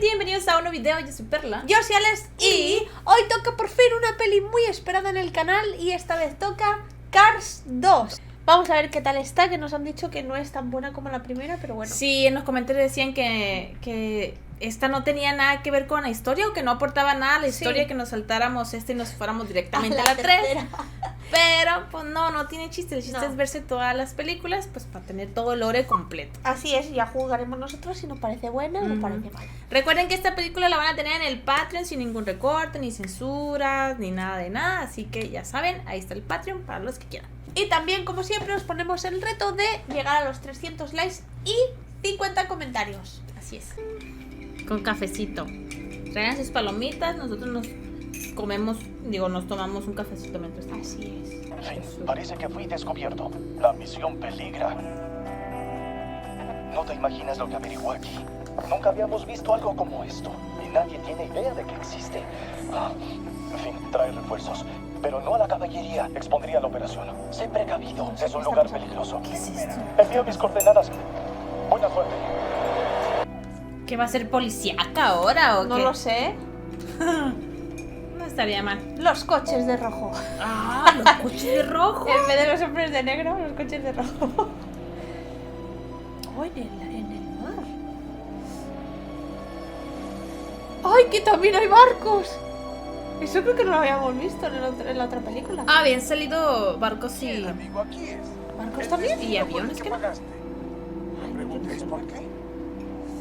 gente, bienvenidos a un nuevo video. Yo soy Perla. Yo soy Alex y hoy toca por fin una peli muy esperada en el canal y esta vez toca Cars 2. Vamos a ver qué tal está, que nos han dicho que no es tan buena como la primera, pero bueno. Sí, en los comentarios decían que esta no tenía nada que ver con la historia o que no aportaba nada a la historia, que nos saltáramos y nos fuéramos directamente a la 3. Pero pues no tiene chiste. El chiste es verse todas las películas pues para tener todo el lore completo. Así es, ya juzgaremos nosotros si nos parece buena o parece mala. Recuerden que esta película la van a tener en el Patreon sin ningún recorte, ni censura, ni nada de nada. Así que ya saben, ahí está el Patreon para los que quieran. Y también, como siempre, os ponemos el reto de llegar a los 300 likes y 50 comentarios. Así es. Con cafecito. Traigan sus palomitas, nosotros nos tomamos un cafecito mientras tanto. Así es. En fin, parece que fui descubierto. La misión peligra. No te imaginas lo que averigué aquí. Nunca habíamos visto algo como esto. Y nadie tiene idea de que existe. En fin, trae refuerzos. Pero no a la caballería. Expondría la operación. Sé precavido. Es un lugar peligroso. ¿Qué es esto? Envío mis coordenadas. Buena suerte. ¿Qué va a ser policíaca ahora o No qué? lo sé. No estaría mal. Los coches de rojo. Ah, los coches de rojo. En vez de los hombres de negro, los coches de rojo. Oh, en el mar. ¡Ay, que también hay barcos! Eso creo que no lo habíamos visto en la otra película. Ah, habían salido barcos y... Bien, amigo, aquí es. ¿Barcos también? Y aviones que no. pagaste. ¿Me preguntes por qué?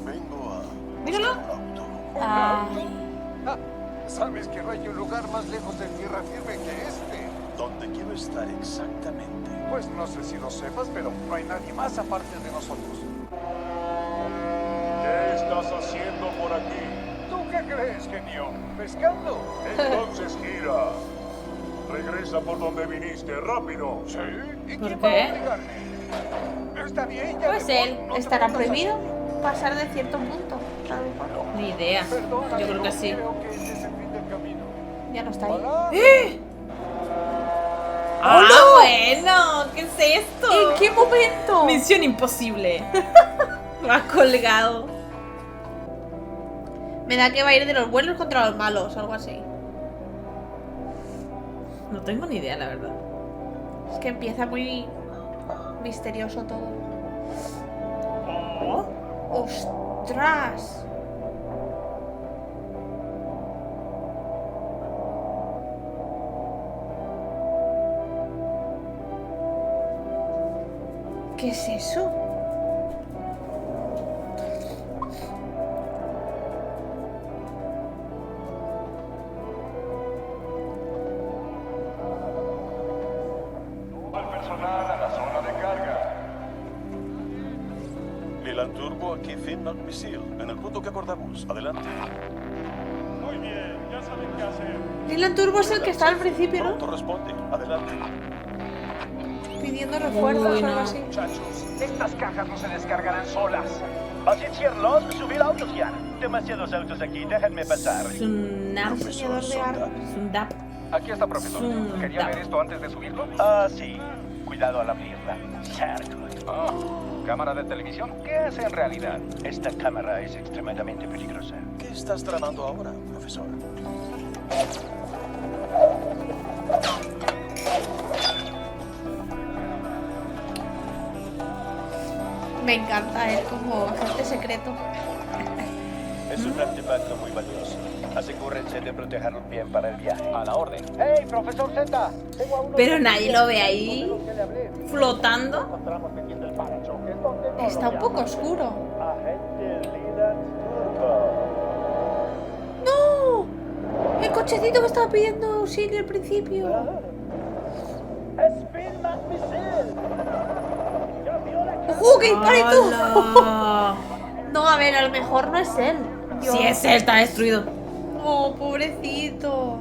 Vengo a... Míralo. auto. Ay. Ah, ¿sabes que no hay un lugar más lejos de tierra firme que este? Donde quiero estar exactamente. Pues no sé si lo sepas, pero no hay nadie más aparte de nosotros. ¿Qué estás haciendo por aquí? ¿Tú qué crees, genio? ¿Pescando? Entonces gira. Regresa por donde viniste, rápido. ¿Sí? ¿Y ¿Por quién qué? va a obligarme? Está bien, ya Pues me voy. él. No te ¿Estará pongas prohibido así. pasar de cierto punto? A lo mejor. Ni idea. Perdona, Yo creo amigo, que sí. Creo que ese es el fin del camino. Ya no está ahí. Hola. ¡Ah, bueno! ¿Qué es esto? ¿En qué momento? Misión imposible. Lo ha colgado. Me da que va a ir de los buenos contra los malos, algo así. No tengo ni idea, la verdad. Es que empieza muy misterioso todo. Oh. ¡Ostras! ¿Qué es eso? Al personal a la zona de carga. Milan Turbo, aquí Finland Misil. En el punto que acordamos. Adelante. Muy bien, ya saben qué hacer. Dylan Turbo es el que está al principio, ¿no? Pronto responde. Adelante. Pidiendo refuerzos o algo no. así. Muchachos, estas cajas no se descargarán solas. Así Sherlock, subir autos ya. Demasiados autos aquí, déjenme pasar. Es un nap. Diseñador de armas. Es un dap. Aquí está, profesor. Zunda. ¿Quería ver esto antes de subirlo? Ah, sí. Cuidado al abrirla. Certo. ¿Cámara de televisión? ¿Qué hace en realidad? Esta cámara es extremadamente peligrosa. ¿Qué estás tramando ahora, profesor? Me encanta él como agente secreto. Es un artefacto muy valioso. Asegúrense de protegerlo bien para el viaje. A la orden. ¡Hey, profesor Z! Tengo a uno Pero de nadie los lo ve ahí que le hablé. flotando. Encontramos metiendo el parachoques. ¿Dónde no Está lo un poco llaman? oscuro. Agente Leland Turbo. ¡No! El cochecito que estaba pidiendo auxilio al principio. ¡Es Finland Misil! ¡Ojo, que dispara y tú! ¡Hala! No, a ver, a lo mejor no es él. Dios. Si es él, está destruido. Oh, pobrecito.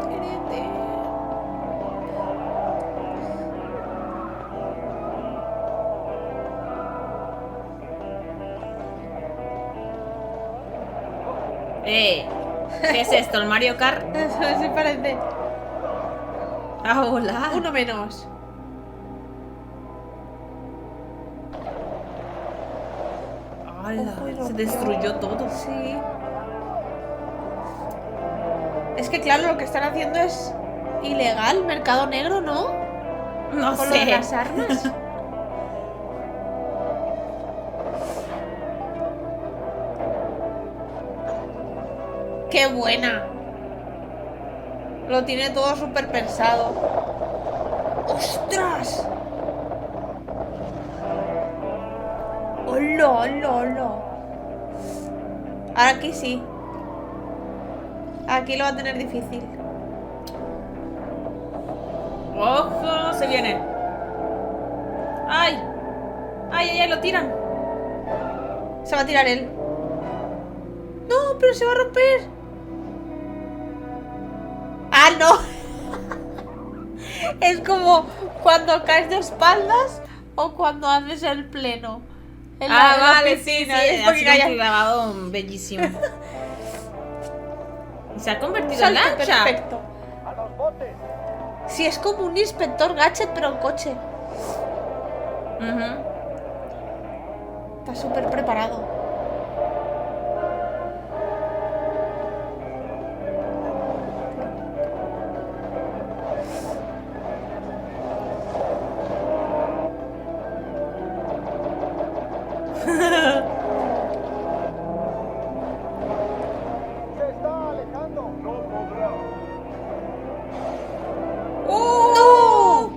Querete. ¿Qué es esto? ¿El Mario Kart? Eso sí parece. Ah, hola. Uno menos. ¡Hala! Ojo, y lo- Se destruyó todo. Sí. Es que claro, lo que están haciendo es ilegal, mercado negro, ¿no? No Con lo de sé. las armas. ¡Qué buena! Lo tiene todo súper pensado. ¡Ostras! ¡Hola, hola, hola! Ahora aquí sí. Aquí lo va a tener difícil. ¡Ojo! Se viene. ¡Ay! ¡Ay, ay, ay! Lo tiran. Se va a tirar él. ¡No! ¡Pero se va a romper! ¡Ah, no! Es como cuando caes de espaldas o cuando haces el pleno. En la Vale, piscina. sí. Es Ha porque sido un cae- clavado bellísimo. Y se ha convertido en Salto lancha. perfecto. ¡A los botes! Sí, es como un inspector gadget, pero en coche. Ujú. Está súper preparado. ¡Se está alejando! ¡No podrá! ¡No!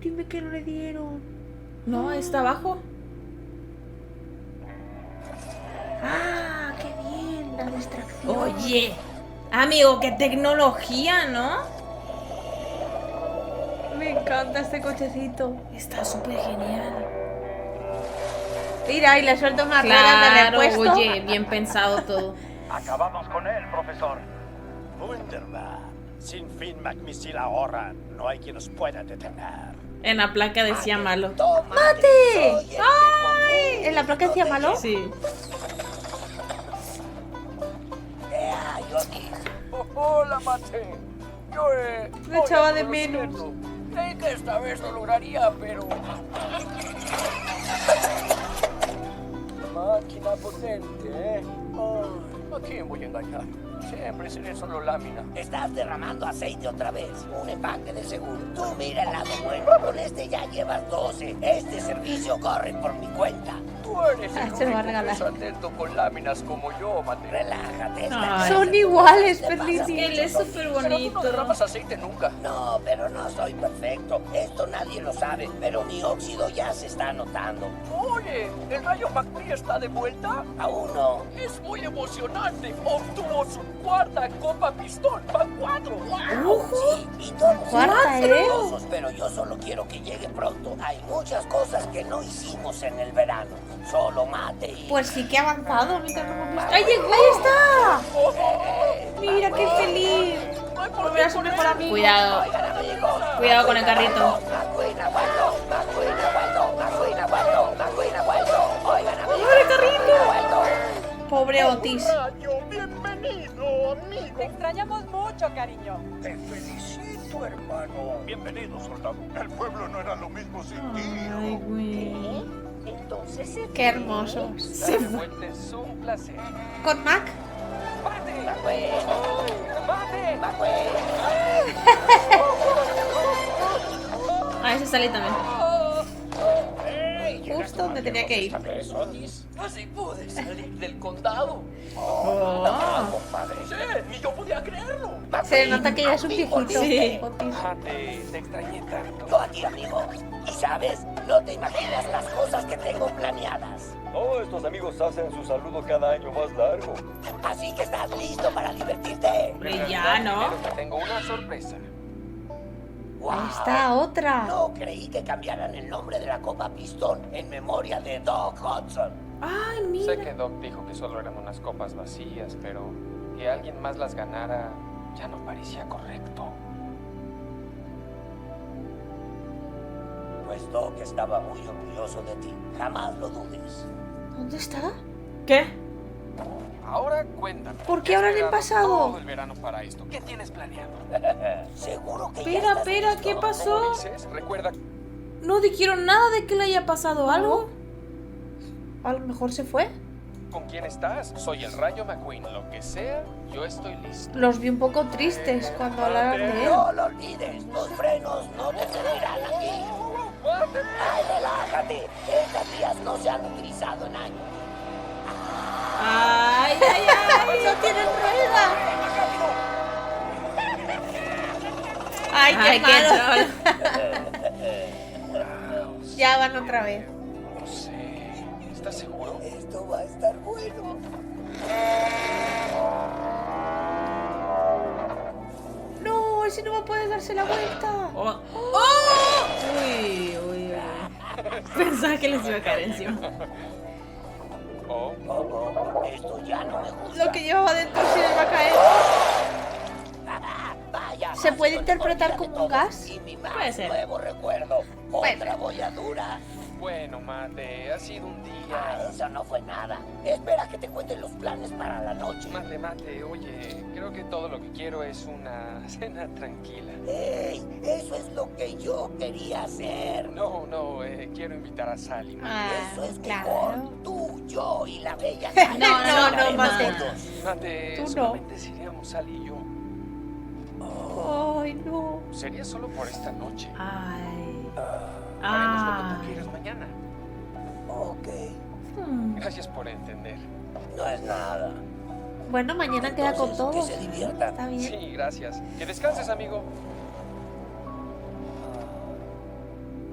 Dime que no le dieron. No, está abajo. ¡Ah, qué bien! La distracción. Oye, amigo, qué tecnología, ¿no? Me encanta este cochecito. Está súper genial. Mira, y le suelta una rueda de Claro, repuesto. oye, bien pensado todo. Acabamos con él, profesor. Wunderbar. Sin fin Magmisil ahora. No hay quien nos pueda detener. En la placa decía malo. ¡Mate! ¡Ay! ¿En la placa decía malo? Sí. ¡Hola, Mate! Yo Me echaba de menos. Creí que esta vez lo lograría, pero... Máquina potente, ¿eh? Ay, ¿a quién voy a engañar? Siempre seré solo lámina. Estás derramando aceite otra vez. Un empaque de seguro. Tú mira el lado bueno. Con este ya llevas 12. Este servicio corre por mi cuenta. Tú eres el Se lo va a único que regalar. es atento con láminas como yo, Mate. Relájate. Ay. Son iguales, Te pasas Felicity. Él es súper Pero tú no bonito. derramas aceite nunca. No, pero no soy perfecto. Esto nadie lo sabe. Pero mi óxido ya se está notando. Oye, ¿el rayo McQueen está de vuelta? Aún no. Es muy emocionante. Obtuvo su cuarta Copa Pistón. Van 4. ¡Wow! Sí, y todos Cuarta, están ¿eh? orgullosos, pero yo solo quiero que llegue pronto. Hay muchas cosas que no hicimos en el verano. Solo mate y... Pues sí que ha avanzado mientras no hemos visto. ¡Ahí llegó! ¡Ahí está! ¡Mira qué feliz! Volver a su mejor amigo. Cuidado. Oigan, amigos. Cuidado con el carrito. McQueen ha vuelto. McQueen ha vuelto. McQueen ha vuelto. McQueen ha vuelto. Oigan, amigos. ¡Pobre carrito! McQueen ha vuelto. Pobre Otis. Rayo, bienvenido, amigo. Te extrañamos mucho, cariño. Te felicito, hermano. Bienvenido, soldado. El pueblo no era lo mismo sin Ay, ti. güey. Entonces se Qué hermosos. Darle vuelta es un placer. Con Mac. ¡Mate! McQueen. ¡Mate! McQueen. Ah, ese sale también. Justo donde tenía que ir. ¿Ves, Otis? Así pude salir del condado. Oh. Compadre. Sí, ni yo podía creerlo. Se le nota que ya es un viejito. Sí. Otis. Mate, te extrañé tanto. Yo a ti, amigo. Y sabes, no te imaginas las cosas que tengo planeadas. Oh, estos amigos hacen su saludo cada año más largo. Así que estás listo para divertirte. Hombre, ya, ¿no? Pero te tengo una sorpresa. ¡Wow! Ahí está otra. No creí que cambiaran el nombre de la Copa Pistón en memoria de Doc Hudson. Ay, Sé mira. que Doc dijo que solo eran unas copas vacías, pero que alguien más las ganara ya no parecía correcto. Pues Doc estaba muy orgulloso de ti. Jamás lo dudes. ¿Dónde está? ¿Qué? Ahora cuéntame. ¿Por qué ahora en el He esperado pasado? todo el verano para esto. ¿Qué tienes planeado? Seguro que ya Espera, estás espera, listo. ¿qué pasó? ¿Cómo dices? Recuerda. No dijeron nada de que le haya pasado algo. A lo mejor se fue. ¿Con quién estás? Soy el Rayo McQueen. Lo que sea, yo estoy listo. Los vi un poco tristes cuando hablaron de él. No lo olvides, los frenos no te servirán aquí. Ay, relájate. Estas vías no se han utilizado en años. Ay, ay, ay, no tienen rueda. Ay, qué Ay, malo. troll. Ya van otra vez. No sé. ¿Estás seguro? Esto va a estar bueno. No, ese no va a poder darse la vuelta. Oh. ¡Oh! Uy, uy, uy. Pensaba que les iba a caer encima. Oh, Esto ya no me gusta. Lo que llevaba dentro se le va a caer. Vaya, ¿Se puede más interpretar olvídate como un todo. gas? Y mi más Puede ser. nuevo recuerdo. Otra bolladura. bueno, Mate, ha sido un Ah, día. eso no fue nada. Espera que te cuente los planes para la noche. Mate, oye, creo que todo lo que quiero es una cena tranquila. ¡Ey! Eso es lo que yo quería hacer. No, quiero invitar a Sally. Mate. Ah, Eso es claro. mejor. Tú, yo y la bella Sally. No, Mate. Mate, Tú no. solamente seríamos Sally y yo. Ay, no. Sería solo por esta noche. Ay. Haremos lo que tú Ay. quieras mañana. Ok, Gracias por entender. no es nada. Bueno, mañana queda con Entonces, todo. que se diviertan. Está bien. Sí, gracias. Que descanses, amigo.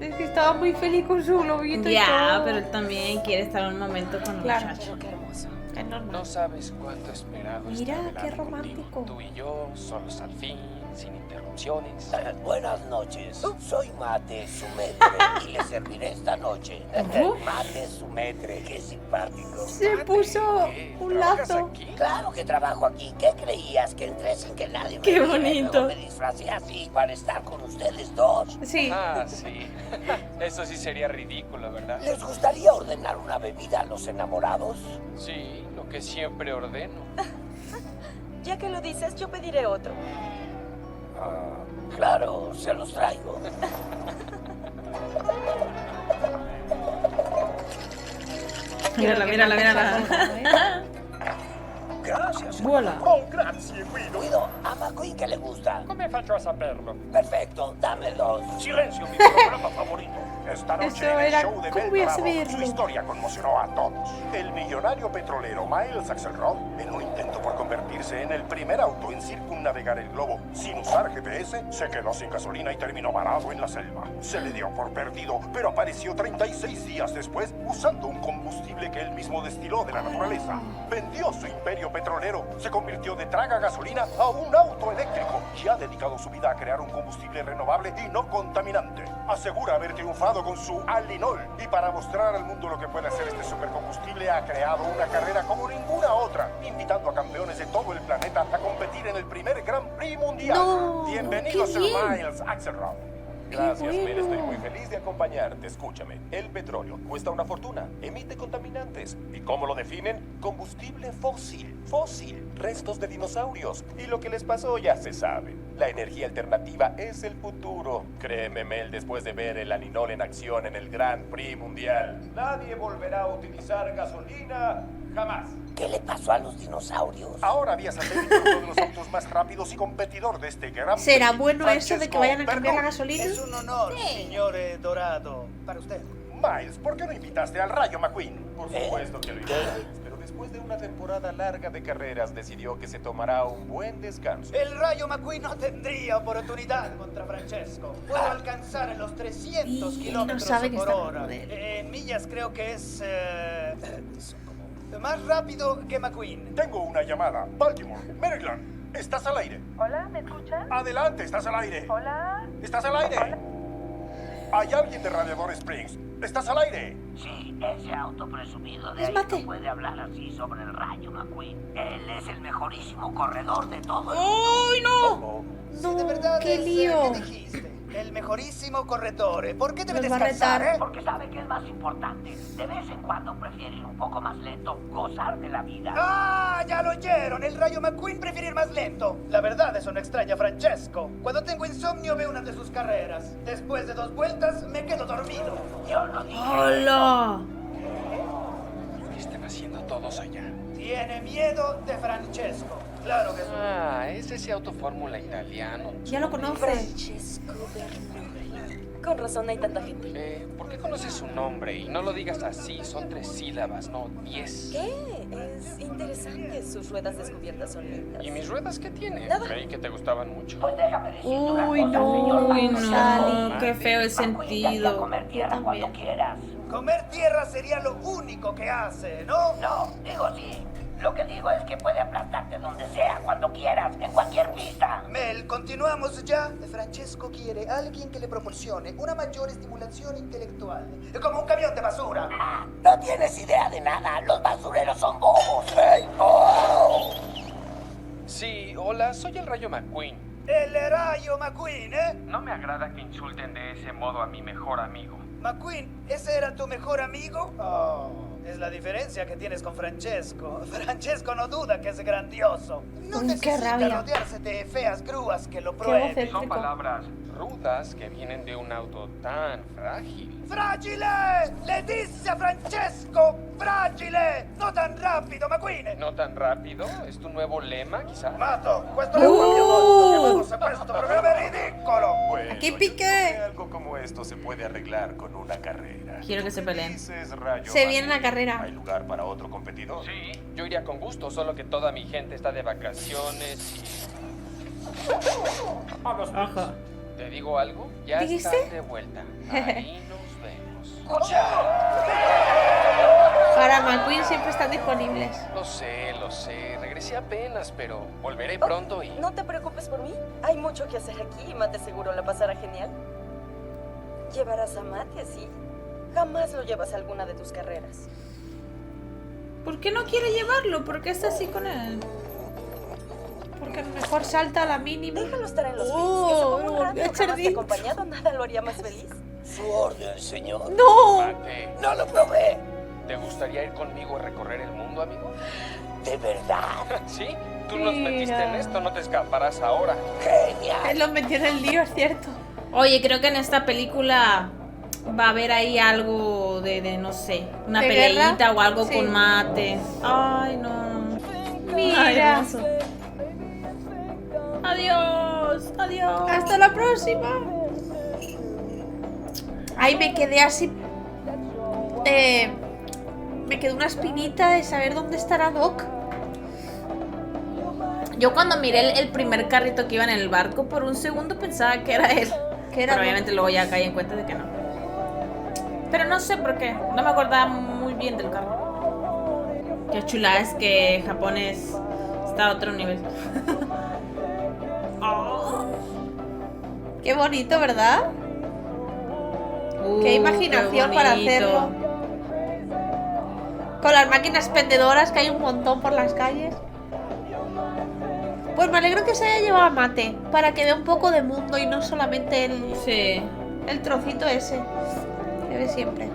Es que estaba muy feliz con su globito y Ya, todo. pero él también quiere estar un momento con el Claro. muchacho. Qué hermoso. Es normal. No sabes cuánto he esperado Mira, estar qué velando romántico. contigo. Tú y yo, solos al fin, sin interrupciones. Buenas noches. Soy Mate Sumetre y le serviré esta noche. Mate Sumetre, qué simpático. Se puso ¿Qué? un ¿Trabajas lazo. aquí? Claro que trabajo aquí. ¿Qué creías? Que entré sin que nadie me Qué viera y bonito. luego me disfracé así para estar con ustedes dos. Sí. Ah, sí. Eso sí sería ridículo, ¿verdad? ¿Les gustaría ordenar una bebida a los enamorados? Sí, lo que siempre ordeno. Ya que lo dices, yo pediré otro. Claro, se los traigo. Mírala, mírala, mírala. Gracias. Vuela. Oh, grazie, Guido. Guido, a McQueen que le gusta. Come faccio a saperlo? Perfecto, dame dos. Silencio, mi programa favorito. Esta noche Eso en el era- show de ¿cómo Mel voy a Bravo, saberlo? su historia conmocionó a todos. El millonario petrolero Miles Axelrod, en un intento por convertirse en el primer auto en circunnavegar el globo sin usar GPS, se quedó sin gasolina y terminó varado en la selva. Se le dio por perdido, pero apareció 36 días después usando un combustible que él mismo destiló de la naturaleza. Vendió su imperio petrolero, se convirtió de traga gasolina a un auto eléctrico y ha dedicado su vida a crear un combustible renovable y no contaminante. Asegura haber triunfado con su Alinol y para mostrar al mundo lo que puede hacer este supercombustible ha creado una carrera como ninguna otra, invitando a campeones de todo el planeta a competir en el primer Grand Prix mundial. No, Bienvenido, qué Sir bien. Miles Axelrod. Gracias, bueno. Mel. Estoy muy feliz de acompañarte. Escúchame, el petróleo cuesta una fortuna, emite contaminantes. ¿Y cómo lo definen? Combustible fósil. Fósil, restos de dinosaurios. Y lo que les pasó ya se sabe. La energía alternativa es el futuro. Créeme, Mel, después de ver el Aninol en acción en el Grand Prix Mundial, nadie volverá a utilizar gasolina jamás. ¿Qué le pasó a los dinosaurios? Ahora vía satélite uno de los autos más rápidos y competidor de este Grand Prix. ¿Será bueno eso de que Francesco vayan a cambiar la Bernoulli. gasolina? Es un honor, señor Dorado, para usted. Miles, ¿por qué no invitaste al Rayo McQueen? Por supuesto que lo hice, pero después de una temporada larga de carreras decidió que se tomará un buen descanso. El Rayo McQueen no tendría oportunidad contra Francesco. Puedo alcanzar los 300 Y kilómetros no sabe que por está hora. hablando de él. En millas creo que es más rápido que McQueen. Tengo una llamada. Baltimore, Maryland. ¿Estás al aire? Hola, ¿me escuchan? Adelante, estás al aire. Hola. ¿Estás al aire? ¿Hay alguien de Radiador Springs? ¿Estás al aire? Sí, ese auto presumido de Es ahí Mate. no puede hablar así sobre el Rayo McQueen. Él es el mejorísimo corredor de todo el ¡Uy, no! Oh, Sí, de verdad qué es, lío. ¿qué dijiste? El mejorísimo corredor. ¿Por qué debe Nos va a descansar, retar. Porque sabe que es más importante. De vez en cuando prefiere ir un poco más lento, gozar de la vida. ¡Ah! Ya lo oyeron. El Rayo McQueen prefiere ir más lento. La verdad, eso no extraña a Francesco. Cuando tengo insomnio veo una de sus carreras. Después de 2 vueltas me quedo dormido. Yo no dije ¡Hola! ¿Qué están haciendo todos allá? Tiene miedo de Francesco. Claro que sí. Ah, es ese auto fórmula italiano. Ya lo conoce. Francesco Bernoulli. Con razón hay tanta gente. ¿Por qué conoces su nombre? Y no lo digas así, son 3 sílabas, no 10. ¿Qué? Es interesante. Sus ruedas descubiertas son lindas. ¿Y mis ruedas qué tiene? Nada. Creí que te gustaban mucho. Pues déjame decirte una Uy, cosa, no, señor Uy, Barton. no, qué feo el McQueen te haría sentido. comer tierra cuando quieras. Comer tierra sería lo único que hace, ¿no? No, digo sí. Lo que digo es que puede aplastarte donde sea, cuando quieras, en cualquier pista. Mel, continuamos ya. Francesco quiere a alguien que le proporcione una mayor estimulación intelectual. Como un camión de basura. No tienes idea de nada. Los basureros son bobos. ¡Hey! ¡Oh! Sí, hola, soy el Rayo McQueen. El Rayo McQueen, ¿eh? No me agrada que insulten de ese modo a mi mejor amigo. McQueen, ¿ese era tu mejor amigo? Oh, es la diferencia que tienes con Francesco. Francesco no duda que es grandioso. No Uy, qué necesita rabia. rodearse de feas grúas que lo Qué prueben. egocéntrico. Son palabras rudas que vienen de un auto tan frágil. ¡Fragile! ¡Le dice a Francesco! ¡Fragile! ¡No tan rápido, McQueen! ¿No tan rápido? ¿Es tu nuevo lema, quizá? Mato, questo è un cambio molto. Se questo problema è ridicolo. Bueno, Aquí yo piqué. creo que algo como esto se puede arreglar con una carrera. Quiero que se peleen. Dices, Rayo Se viene la McQueen? carrera. ¿Hay lugar para otro competidor? Sí, yo iría con gusto, solo que toda mi gente está de vacaciones y... Ojo. ¿Te digo algo? Ya ¿Dijiste? estás de vuelta. Ahí nos vemos. Para McQueen siempre están disponibles. Lo sé. Regresé apenas, pero volveré pronto y... No te preocupes por mí. Hay mucho que hacer aquí y Mate seguro la pasará genial. Llevarás a Mate así. Jamás lo llevas a alguna de tus carreras. ¿Por qué no quiere llevarlo? ¿Por qué está así con él? Porque mejor salta a la mínima. Déjalo estar en los pits. Oh, Que se ponga un volvió rato, a echar jamás te dientes. acompañado, nada lo haría más feliz. Su orden, señor. ¡No! Mate, No lo probé. ¿te gustaría ir conmigo a recorrer el mundo, amigo? De verdad. ¿Sí? Tú nos metiste en Mira. esto, no te escaparás ahora. Genial. Él lo metió en el lío, es cierto. Oye, creo que en esta película va a haber ahí algo de no sé, una ¿De peleita guerra? o algo Sí. con Mate. Ay, no. Mira. Ay, hermoso. Adiós, adiós. Hasta la próxima. Ay, me quedé así. Me quedó una espinita de saber dónde estará Doc. Yo cuando miré el primer carrito que iba en el barco, por un segundo pensaba que era él. Que era Pero obviamente luego ya caí en cuenta de que no. Pero no sé por qué. No me acordaba muy bien del carro. Qué chula es que Japón está a otro nivel. Oh. Qué bonito, ¿verdad? Qué imaginación qué para bonito. hacerlo. Con las máquinas pendedoras que hay un montón por las calles. Pues me alegro que se haya llevado a Mate, para que vea un poco de mundo y no solamente Sí. el trocito ese que ve siempre.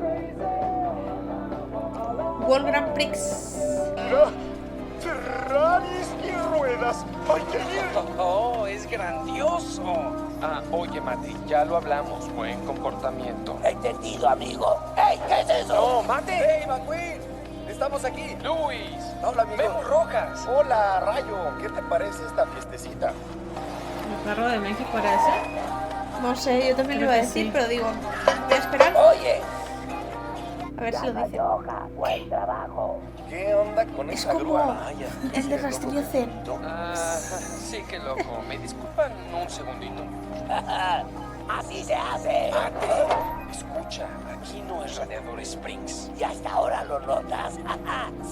World Grand Prix. Mira, Ferraris y ruedas. ¡Ay, qué bien! ¡Oh, es grandioso! Ah, oye, Mate, ya lo hablamos. Buen comportamiento. Entendido, amigo. ¡Ey! ¿Qué es eso? ¡No, Mate! ¡Hey, McQueen! ¡Estamos aquí! ¡Luis! Hola, amigo. ¡Vemos rojas! Hola, Rayo. ¿Qué te parece esta fiestecita? ¿El carro de México era ese? No sé, yo también lo iba a Creo que decir, sí. pero digo, voy a esperar Oye, a ver si lo dice. Yoja, buen trabajo. ¿Qué onda con Es esa como grúa? Vaya, el de ese Rastrillo loco. Zen. Ah, sí, qué loco. ¿Me disculpan un segundito? Así se hace. Escucha, aquí no es Radiador Springs. Y hasta ahora lo notas.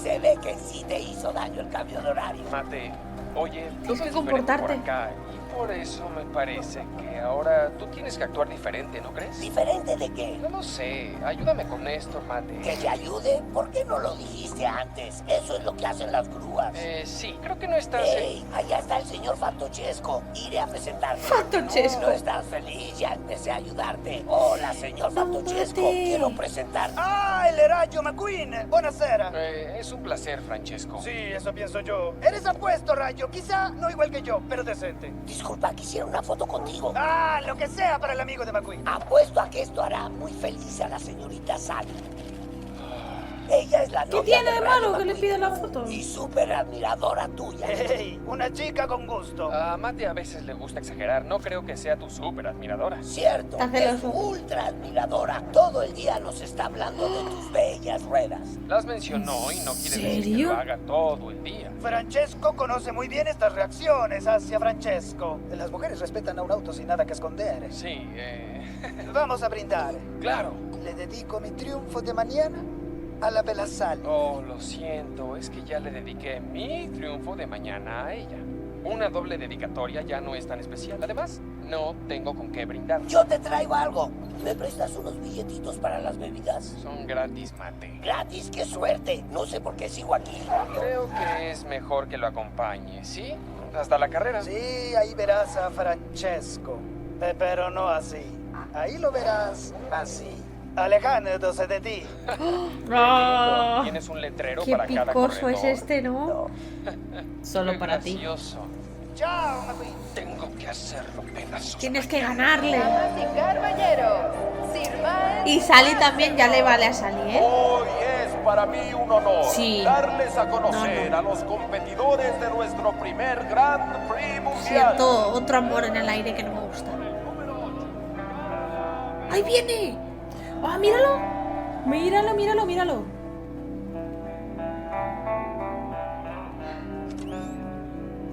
Se ve que sí te hizo daño el cambio de horario. Mate, oye, Tienes todo que es diferente comportarte. por acá y Por eso me parece que ahora tú tienes que actuar diferente, ¿no crees? ¿Diferente de qué? No lo sé. Ayúdame con esto, Mate. ¿Que te ayude? ¿Por qué no lo dijiste antes? Eso es lo que hacen las grúas. Sí, creo que no estás... ¡Ey! Allá está el señor Fantochesco. Iré a presentarte. Fantochesco. No estás feliz, ya empecé a ayudarte. Hola, señor Fantochesco. Quiero presentar... ¡Ah, el Rayo McQueen! ¡Buonasera! Es un placer, Francesco. Sí, eso pienso yo. Eres apuesto, Rayo. Quizá no igual que yo, pero decente. Disculpa, quisiera una foto contigo. Ah, lo que sea para el amigo de McQueen. Apuesto a que esto hará muy feliz a la señorita Sally. Ella es la ¿Qué novia tiene de Rayo malo que le McQueen pide la foto? y súper admiradora tuya. ¡Ey! Una chica con gusto. A Mate a veces le gusta exagerar. No creo que sea tu súper admiradora. Cierto, Está es celoso. ultra admiradora. Todo el día nos está hablando de tus bellas ruedas. Las mencionó y no quiere decir que ¿Serio? lo haga todo el día. Francesco conoce muy bien estas reacciones hacia Francesco. Las mujeres respetan a un auto sin nada que esconder. Sí, Vamos a brindar. claro. Le dedico mi triunfo de mañana a la bella Sally. Oh, lo siento. Es que ya le dediqué mi triunfo de mañana a ella. Una doble dedicatoria ya no es tan especial. Además, no tengo con qué brindar. Yo te traigo algo. ¿Me prestas unos billetitos para las bebidas? Son gratis, Mate. Gratis, qué suerte. No sé por qué sigo aquí. Creo que es mejor que lo acompañe, ¿sí? Hasta la carrera. Sí, ahí verás a Francesco. Pero no así. Ahí lo verás así. Alejándose de ti. Oh, Tienes un letrero Qué para cada picoso corredor. es este, ¿no? solo Qué para ti. gracioso. Chao, McQueen. Tengo que hacerlo pedazos. Tienes que ganarle. Damas y caballeros, sirvan. Y Sally también ya le vale a Sally, ¿eh? Hoy es para mí un honor Sí. darles a conocer No, no. a los competidores de nuestro primer Grand Prix Mundial. Siento otro amor en el aire que no me gusta. ¡Ahí viene! ¡Ah, míralo! Míralo, míralo, míralo.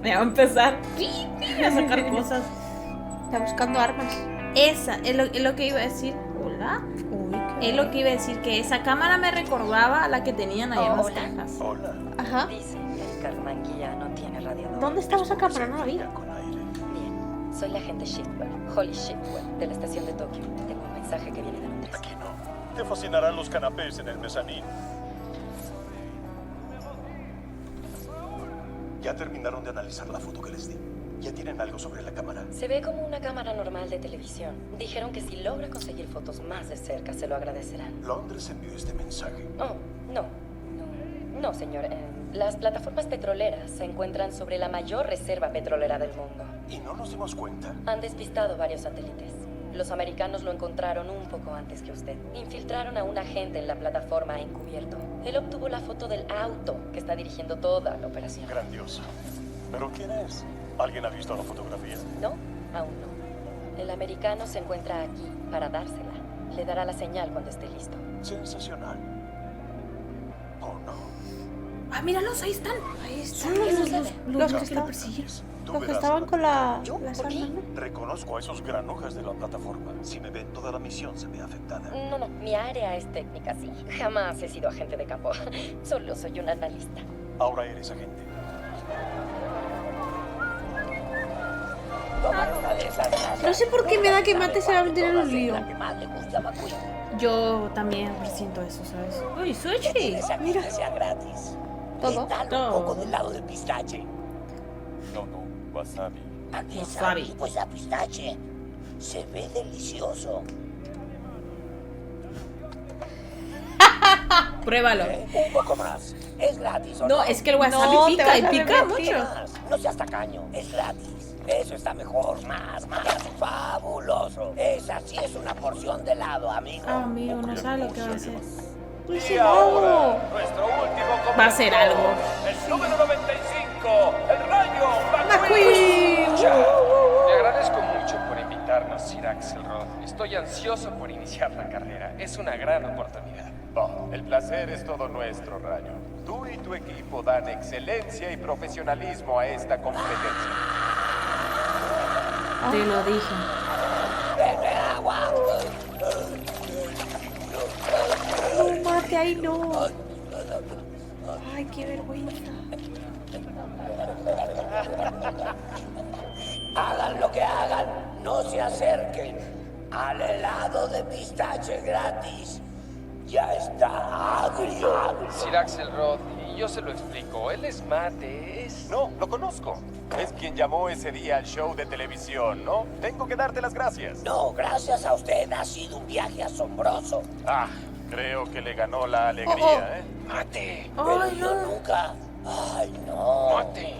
Ya va a empezar a sacar cosas. Está buscando armas. Esa es lo que iba a decir. Hola. Es lo que iba a decir, que esa cámara me recordaba a la que tenían allá en las Hola. cajas. Hola. Ajá. Dicen que el Carmanguí ya no tiene radiador. ¿Dónde estaba esa cámara? No la vi. Con aire. Bien, soy la agente Shipwell, Holly Shipwell, de la estación de Tokio. Tengo un mensaje que viene de Londres. Aquí no. Te fascinarán los canapés en el mezanín. Ya terminaron de analizar la foto que les di. Ya tienen algo sobre la cámara. Se ve como una cámara normal de televisión. Dijeron que si logra conseguir fotos más de cerca, se lo agradecerán. Londres envió este mensaje. Oh, no, señor. Las plataformas petroleras se encuentran sobre la mayor reserva petrolera del mundo. ¿Y no nos dimos cuenta? Han despistado varios satélites. Los americanos lo encontraron un poco antes que usted. Infiltraron a un agente en la plataforma encubierto. Él obtuvo la foto del auto que está dirigiendo toda la operación. Grandioso. ¿Pero quién es? ¿Alguien ha visto la fotografía? No, aún no. El americano se encuentra aquí para dársela. Le dará la señal cuando esté listo. Sensacional. ¿O no? Ah, míralos, ahí están. Ahí están ¿Qué los sucede? que lo estaban. persiguieron. Tú Los que verás, estaban con las ¿Yo? ¿Por armas, qué? ¿no? Reconozco a esos granujas de la plataforma. Si me ven, toda la misión se ve afectada. No, mi área es técnica, sí. Jamás he sido agente de campo. Solo soy un analista. Ahora eres agente. Toma una de esas gracias. No sé por qué me da que Mate se va a meter en un Todas lío. la que más le guste a McQueen. Yo también siento eso, ¿sabes? Uy, ¿Qué sushi. tienes aquí mira. que sea gratis? Todo. ¿Qué tal un Todo. poco del lado del pistache? No, wasabi. Aquí Wasabi. sabe, pues a pistache. Se ve delicioso. Pruébalo. Un poco más. Es gratis, ¿o No, no? es que el wasabi No, te pica vas y a pica repetir. mucho. Más. No seas tacaño. Es gratis. Eso está mejor. Más. Fabuloso. Esa sí es una porción de helado, amigo. Ah, amigo, no sabe lo que va a hacer. Pues Y ahora, nuestro último competidor. Va a hacer algo. El número 95, el Rayo McQueen. Le agradezco mucho por invitarnos, Sir Axelrod. Estoy ansioso por iniciar la carrera. Es una gran oportunidad. El placer es todo nuestro, Rayo. Tú y tu equipo dan excelencia y profesionalismo a esta competencia. Te lo dije. No, Mate, ahí no. Ay, qué vergüenza. Hagan lo que hagan, no se acerquen al helado de pistache gratis. Ya está agrio. Sir Axelrod, yo se lo explico. Él es mate, No, lo conozco. Es quien llamó ese día al show de televisión, ¿no? Tengo que darte las gracias. No, gracias a usted ha sido un viaje asombroso. Ah, creo que le ganó la alegría, ¿eh? Mate. Pero yo nunca... Ay, no. Mate.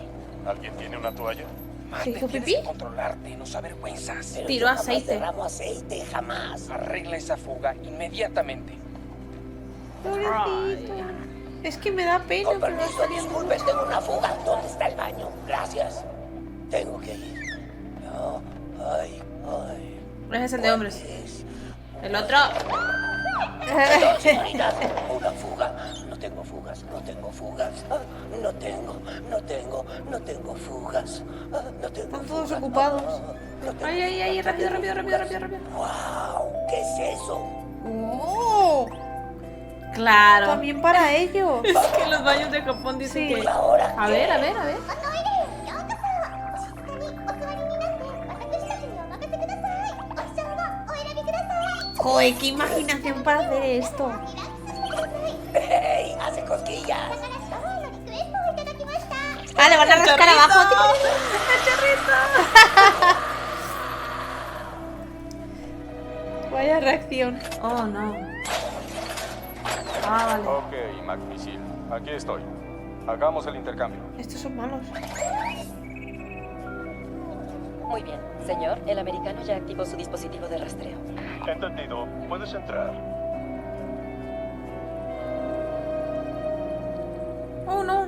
¿Alguien tiene una toalla? Mate, ¿Hizo tienes pipí? que controlarte, no saber vergüenzas. Pero Tiró yo jamás aceite. derramo aceite, jamás. Arregla esa fuga inmediatamente. Pobrecito. Es que me da pena, Con pero permiso, estaría disculpe, tengo una fuga. ¿Dónde está el baño? Gracias. Tengo que ir. No, ay. Ese es el de hombres. El otro. Perdón, señorita. Una fuga. No tengo fugas. Ah, no tengo fugas. Ah, no tengo Están todos fugas. ocupados. No tengo Ay, fugas. rápido. ¡Wow! ¿Qué es eso? ¡Oh! Claro. También para ellos. Es que en los baños de Japón dicen Sí. que. ¿Ahora A qué? ver. Joder, qué imaginación para hacer esto. ¡Ey! ¡Hace cosquillas! Ah, le van a rascar abajo. Vaya reacción. Oh, no. Ah, vale. Ok, Macmisil. Aquí estoy. Hagamos el intercambio. Estos son malos. Muy bien. Señor, el americano ya activó su dispositivo de rastreo. Entendido. Puedes entrar. Oh, no.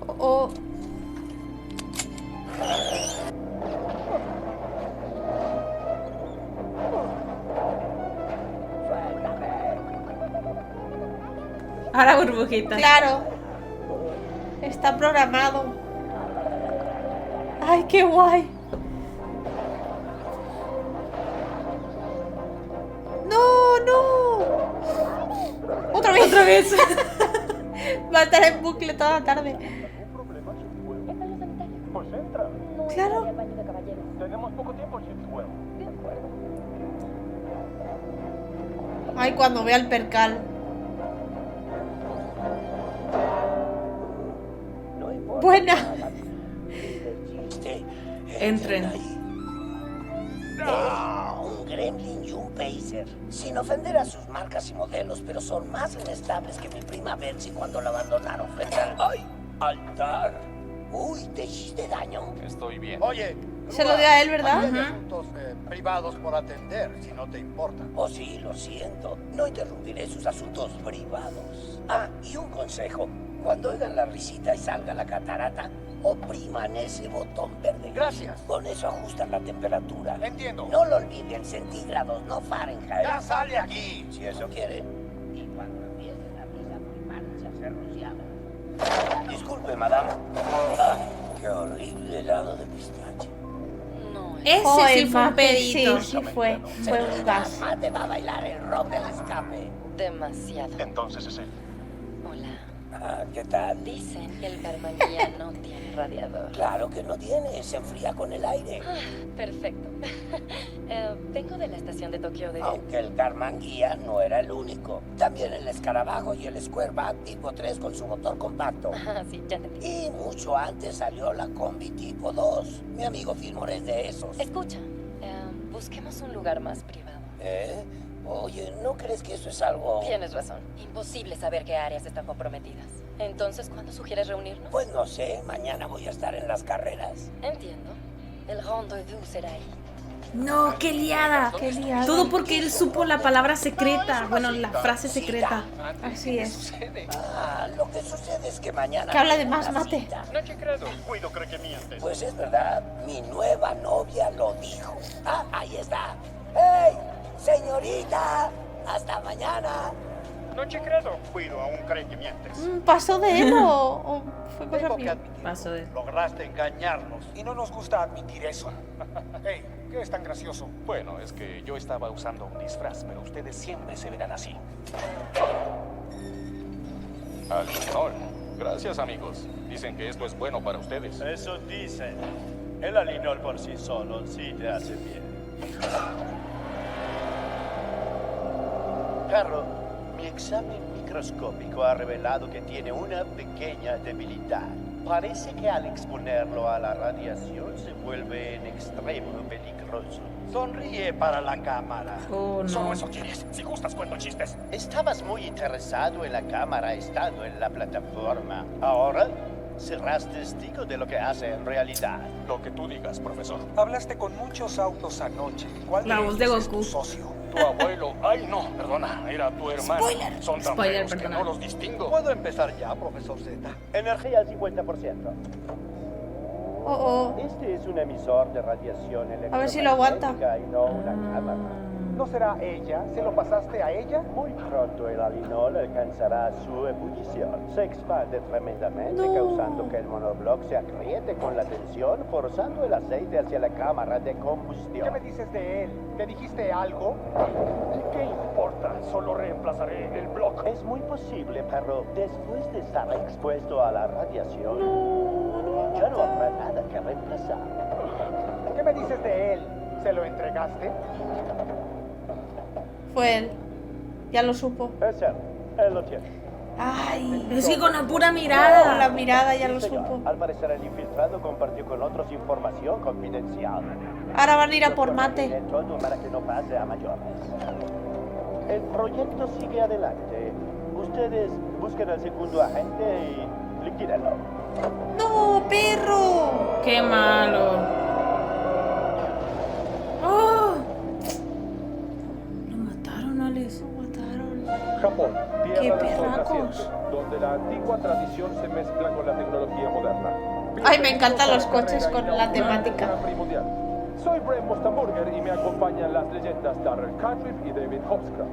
Oh. Ahora burbujita. Claro. Está programado. Ay, qué guay. No. Otra vez. Va a estar en bucle toda la tarde. Pues entra. Claro. Tenemos poco tiempo, Shipswell. Ay, cuando vea el percal. Buena. Entren. Un gremlin y un pacer. Sin ofender a sus marcas y modelos, pero son más inestables que mi prima Betsy cuando la abandonaron frente al... ¡Ay! ¡Altar! Uy, ¿te hiciste daño? Estoy bien. Oye, Se lo dio a él, ¿verdad? hay asuntos privados por atender, si no te importa. Oh, sí, lo siento. No interrumpiré sus asuntos privados. Ah, y un consejo. Cuando oigan la risita y salga la catarata, opriman ese botón verde. Gracias. Con eso ajustan la temperatura. Entiendo. No lo olviden, centígrados, no Fahrenheit. ¡Ya sale aquí! Si eso quiere. Y cuando empiece la brisa muy se hace rociado. Disculpe, madame. Ah, qué horrible helado de pistache. No. Ese Joder, sí fue un Mate, pedito. Sí, fue. Fue un gas. Mate va a bailar el rock del escape. Demasiado. Entonces es él. Hola. Ah, ¿qué tal? Dicen que el barman guía no tiene radiador. Claro que no tiene, se enfría con el aire. Ah, perfecto. Vengo de la estación de Tokio de... Aunque el Garman Guía no era el único. También el Escarabajo y el Squareback tipo 3 con su motor compacto. Ah, sí, ya entendí. Y mucho antes salió la Combi tipo 2. Mi amigo Fillmore es de esos. Escucha, busquemos un lugar más privado. ¿Eh? Oye, ¿no crees que eso es algo...? Tienes razón. Imposible saber qué áreas están comprometidas. Entonces, ¿cuándo sugieres reunirnos? Pues no sé, mañana voy a estar en las carreras. Entiendo. El rendezvous será ahí. No, qué liada. Qué liada. Todo porque él supo la palabra secreta. Bueno, la frase secreta. Así es. Sucede. Ah, lo que sucede es que mañana... Que habla de tengo más una mate. cita. No te creo. Cuido cree que mientes. Pues es verdad, mi nueva novia lo dijo. Ah, ahí está. ¡Hey, señorita! ¡Hasta mañana! No te creo. Cuido aún cree que mientes. ¿Pasó de él o fue cosa Tengo que mía? admitir, Paso de. lograste engañarnos. Y no nos gusta admitir eso. Hey, ¿qué es tan gracioso? Bueno, es que yo estaba usando un disfraz, pero ustedes siempre se verán así. Al honor. Gracias, amigos. Dicen que esto es bueno para ustedes. Eso dicen. El alinol por sí solo sí te hace bien. Carro, mi examen microscópico ha revelado que tiene una pequeña debilidad. Parece que al exponerlo a la radiación se vuelve en extremo peligroso. Sonríe para la cámara. Oh, no. Solo eso quieres. Si gustas, cuento chistes. Estabas muy interesado en la cámara estando en la plataforma. Ahora serás testigo de lo que hace en realidad. Lo que tú digas, profesor. Hablaste con muchos autos anoche. ¿Cuál La voz de ellos es Goku. tu socio? Tu abuelo. Ay, no, perdona. Era tu hermano. Spoiler. Son tan Spoiler, feos que perdona. no los distingo. ¿Puedo empezar ya, profesor Z? Energía al 50%. Oh, oh. Este es un emisor de radiación A ver si lo aguanta. electromagnética y no una cámara. ¿No será ella? ¿Se lo pasaste a ella? Muy pronto el alinol alcanzará su ebullición. Se expande tremendamente, causando que el monobloc se agriete con la tensión, forzando el aceite hacia la cámara de combustión. ¿Qué me dices de él? ¿Le dijiste algo? ¿Qué importa? Solo reemplazaré el bloque. Es muy posible, pero después de estar expuesto a la radiación, ya no habrá nada que reemplazar. ¿Qué me dices de él? ¿Se lo entregaste? Fue él. Ya lo supo. Es él. Él lo tiene. Ay. Es que con la pura mirada. Con la mirada ya lo Señor. supo. Al parecer el infiltrado compartió con otros información confidencial. Ahora van a ir a por mate. Todo para que no pase a mayores. El proyecto sigue adelante. Ustedes busquen al segundo agente y liquídenlo. ¡No, perro! Qué malo. Oh. Lo mataron, Alex. Lo mataron. Japón, ¡Qué tierra del sol perracos! naciente, donde la antigua tradición se mezcla con la tecnología moderna. Ay, me encantan los coches con la temática. Soy Brent Mustenburger y me acompañan las leyendas Darrell Cartwright y David Hopscroft.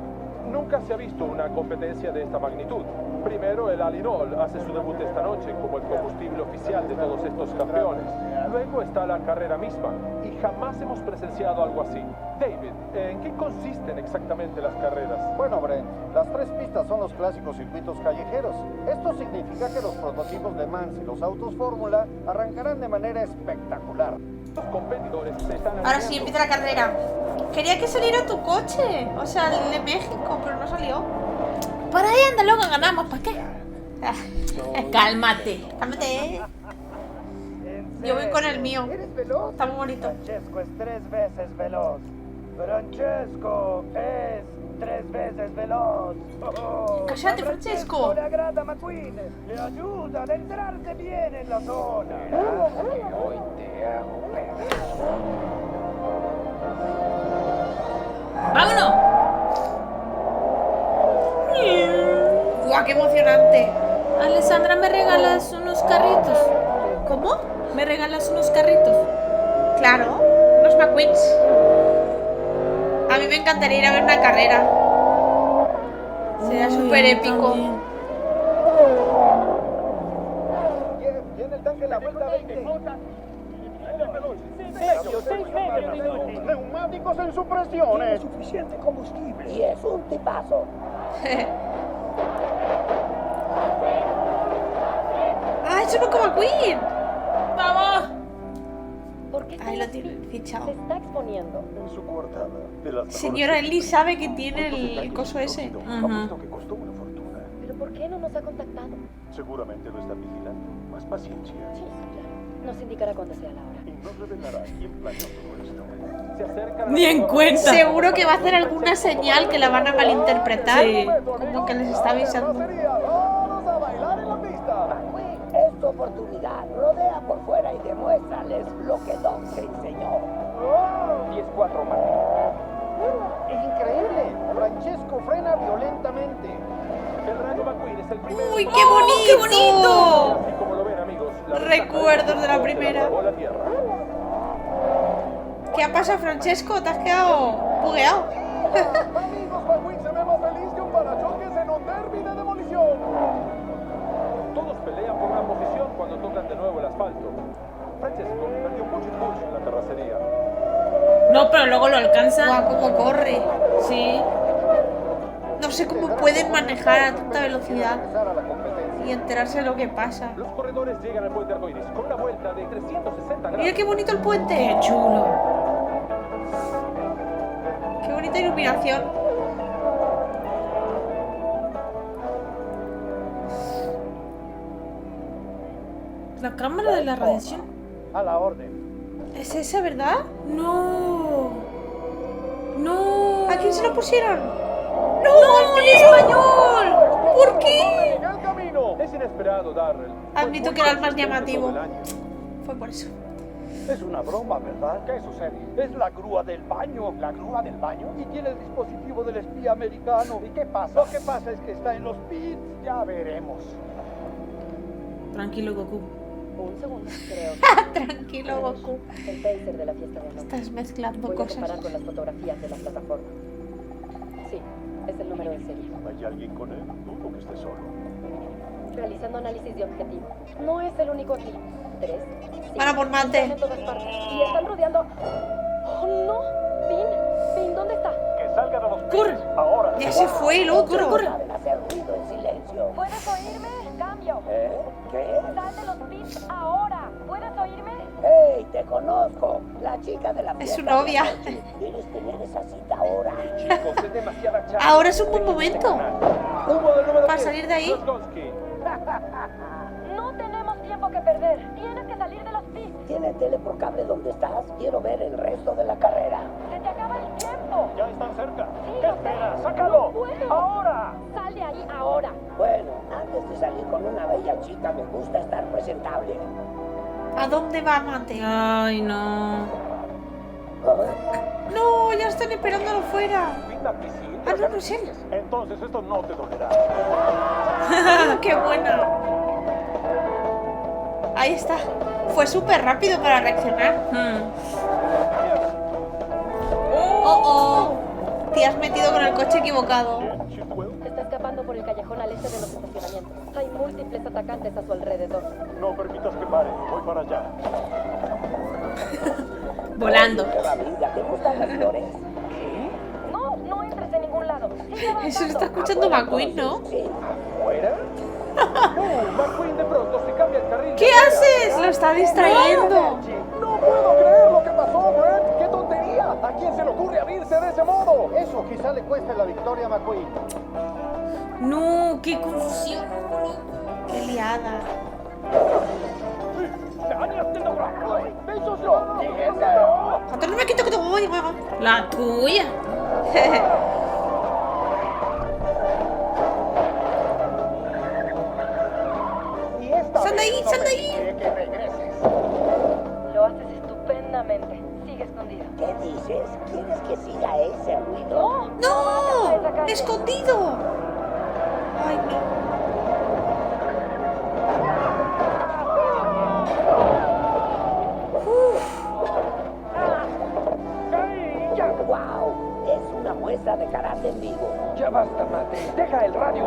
Nunca se ha visto una competencia de esta magnitud. Primero, el Alinol hace su debut esta noche como el combustible oficial de todos estos campeones. Luego está la carrera misma, y jamás hemos presenciado algo así. David, ¿en qué consisten exactamente las carreras? Bueno, Brent, las 3 pistas son los clásicos circuitos callejeros. Esto significa que los prototipos de Mans y los autos Fórmula arrancarán de manera espectacular. Los competidores se están Ahora sí, empieza la carrera. Quería que saliera tu coche. O sea, el de México, pero no salió. Por ahí anda, luego ganamos. ¿Para qué? Cálmate. Cálmate. Yo voy con el mío. ¿Eres veloz? Está muy bonito. Francesco es 3 veces veloz. Francesco es 3 veces veloz. Cállate, A Francesco. le agrada a McQueen. Le ayuda a adentrarse bien en la zona. Hoy te hago ¡Vámonos! ¡Guau, qué emocionante! Alessandra, ¿me regalas unos carritos? ¿Cómo? ¿Me regalas unos carritos? Claro, los McQueens. A mí me encantaría ir a ver una carrera. Sería súper épico. Tiene el tanque la vuelta 20. Neumáticos en supresiones. Suficiente combustible. Y es un tipazo. ¡Ay, es un poco McQueen! ¡Vamos! ¿Por qué Ahí lo tienen fichado. se está exponiendo? En su coartada de las Señora Ellie sabe que tiene el coso ese. Apuesto que costó una fortuna. ¿Pero por qué no nos ha contactado? Seguramente lo está vigilando. Más paciencia. Sí, claro. Nos indicará cuándo sea la hora. Y no revelará quién planeó todo esto. Se acercan a Ni en cuenta. Seguro que va a hacer alguna señal que la van a malinterpretar. Sí. Como que les está avisando. ¡Vamos a bailar en la pista! McQueen, es tu oportunidad. Rodea por fuera y demuéstrales lo que Doc te enseñó. 10-4 más. ¡Es increíble! Francesco frena violentamente. El Rayo McQueen es el primero. ¡Uy, qué bonito! ¡Qué bonito! Así como lo ven, amigos, la Recuerdos de la ventaja primera. es que la tierra. ¿Qué ha pasado, Francesco? ¿Te has quedado bugueado? Amigos, McQueen se ve más feliz que un parachoques en un derbi de demolición. Todos pelean por una posición cuando tocan de nuevo el asfalto. Francesco perdió mucho impulso en la terracería. No, pero luego lo alcanza. Guau, cómo corre. Sí. No sé cómo pueden manejar a tanta velocidad. Regresar a la competencia. y enterarse de lo que pasa. Los corredores llegan al puente arcoíris con una vuelta de 360 grados. Mira qué bonito el puente. Qué chulo. Qué bonita iluminación. La cámara de la radiación. A la orden. ¿Es esa, verdad? No. No. ¿A quién se lo pusieron? ¡No! ¡En español! ¿Por qué? ¡En el camino! Es inesperado, Darrell. Admito que era el más llamativo. Fue por eso. Es una broma, ¿verdad? ¿Qué sucede? Es la grúa del baño. ¿La grúa del baño? Y tiene el dispositivo del espía americano. ¿Y qué pasa? Lo que pasa es que está en los pits. Ya veremos. Tranquilo, Goku. Un segundo, creo. Tranquilo, Goku. El taser de la fiesta de anoche. Estás mezclando Voy a cosas. comparar con las fotografías de la plataforma. Sí, es el número de serie. ¿Hay alguien con él? Dudo que esté solo. Realizando análisis de objetivo. No es el único aquí. 3. Van a por Mate. Están en todas partes. Y están rodeando. ¡Oh, no! Finn, ¿dónde está? Que salgan a los ¡Corre! ahora. Ya se fue el otro. ¡Corre! Saben hacer ruido en silencio. ¿Puedes oírme? Cambio. ¿Qué? Sal de los pits ahora. ¿Puedes oírme? ¡Hey, te conozco! La chica de la Es fiesta su novia. de anoche. ¿Quieres tener esa cita ahora? Chicos, es demasiada charla. Ahora es un buen momento Humo del número para 10, salir de ahí. Rosgonski. No tenemos tiempo que perder. Tienes que salir de los pits. ¿Tiene tele por cable donde estás? Quiero ver el resto de la carrera. Se te acaba el tiempo. Ya están cerca. Sí, ¿Qué lo sé. esperas? ¡Sácalo! No puedo. ¡Ahora! Sal de ahí ahora. Bueno, antes de salir con una bella chica me gusta estar presentable. ¿A dónde va Mate? Ay, no. No, ya están esperándolo fuera. Pinta piscina. Ah, no es él. Entonces esto no te dolerá. ¡Qué buena! Ahí está. Fue súper rápido para reaccionar. Oh. Te has metido con el coche equivocado. Está escapando por el callejón al este de los estacionamientos. Hay múltiples atacantes a su alrededor. No permitas que pare. Voy para allá. Volando. Amiga, ¿te gustan las flores? No entres en ningún lado. Sigue Eso avanzando. está escuchando McQueen, ¿no? ¿Fuera? McQueen de pronto se cambia el carril. ¿Qué haces? Lo está distrayendo. ¡No puedo creer lo que pasó, Brett! ¡Qué tontería! ¿A quién se le ocurre abrirse de ese modo? Eso quizá le cueste la victoria a McQueen. No, qué confusión. Qué liada. Cuando no me quito que te voy, mamá. La tuya. ¡Sal de ahí, sal de ahí! Que regreses. Lo haces estupendamente. Sigue escondido. ¿Qué dices? ¿Quieres que siga ese ruido? ¡No! ¡Escondido! ¡Ay, no! ¡Wow! Es una muestra de karate en vivo. Ya basta, Mate. Deja el radio.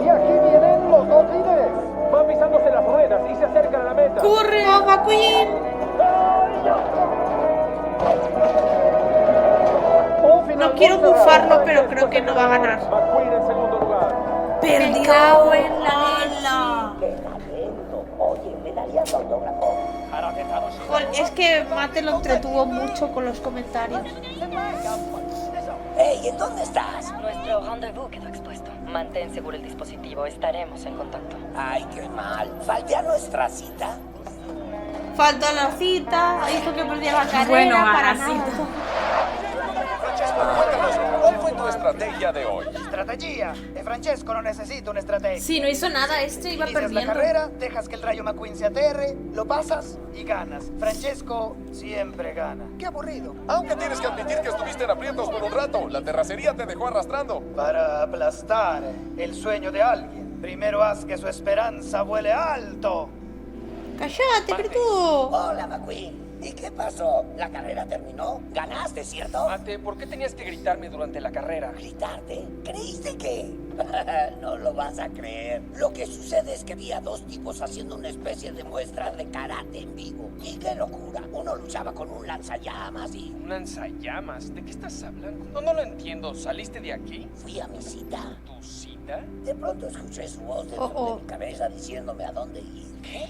Y aquí vienen los dos líderes. Van pisándose las ruedas y se acercan a la meta. ¡Corre, McQueen! No quiero bufarlo, pero creo que no va a ganar. McQueen en segundo lugar. Me cago en la ¡Qué talento! Oye, ¿me darías autógrafo? Es que Mate lo entretuvo mucho con los comentarios. ¡Ey! ¿En dónde estás? Nuestro rendezvous quedó expuesto. Mantén seguro el dispositivo. Estaremos en contacto. ¡Ay, qué mal! ¿Falté a nuestra cita? Faltó la cita, hizo que perdiera la carrera. Bueno, a para la nada. cita. Francesco, cuéntanos, ¿cuál fue tu estrategia de hoy? Estrategia. Francesco no necesita una estrategia. Sí, no hizo nada. Este iba Inicias perdiendo. la carrera, dejas que el rayo McQueen se aterre, lo pasas y ganas. Francesco siempre gana. ¡Qué aburrido! Aunque tienes que admitir que estuviste en aprietos por un rato. La terracería te dejó arrastrando. Para aplastar el sueño de alguien, primero haz que su esperanza vuele alto. ¡Cállate, virtud! Hola, McQueen. ¿Y qué pasó? ¿La carrera terminó? ¿Ganaste, cierto? Mate, ¿por qué tenías que gritarme durante la carrera? ¿Gritarte? ¿Creíste que? No lo vas a creer. Lo que sucede es que vi a dos tipos haciendo una especie de muestra de karate en vivo. ¡Y qué locura! Uno luchaba con un lanzallamas y... ¿Un lanzallamas? ¿De qué estás hablando? No lo entiendo. ¿Saliste de aquí? Fui a mi cita. ¿Tu cita? De pronto escuché su voz dentro de mi cabeza diciéndome a dónde ir. ¿Qué?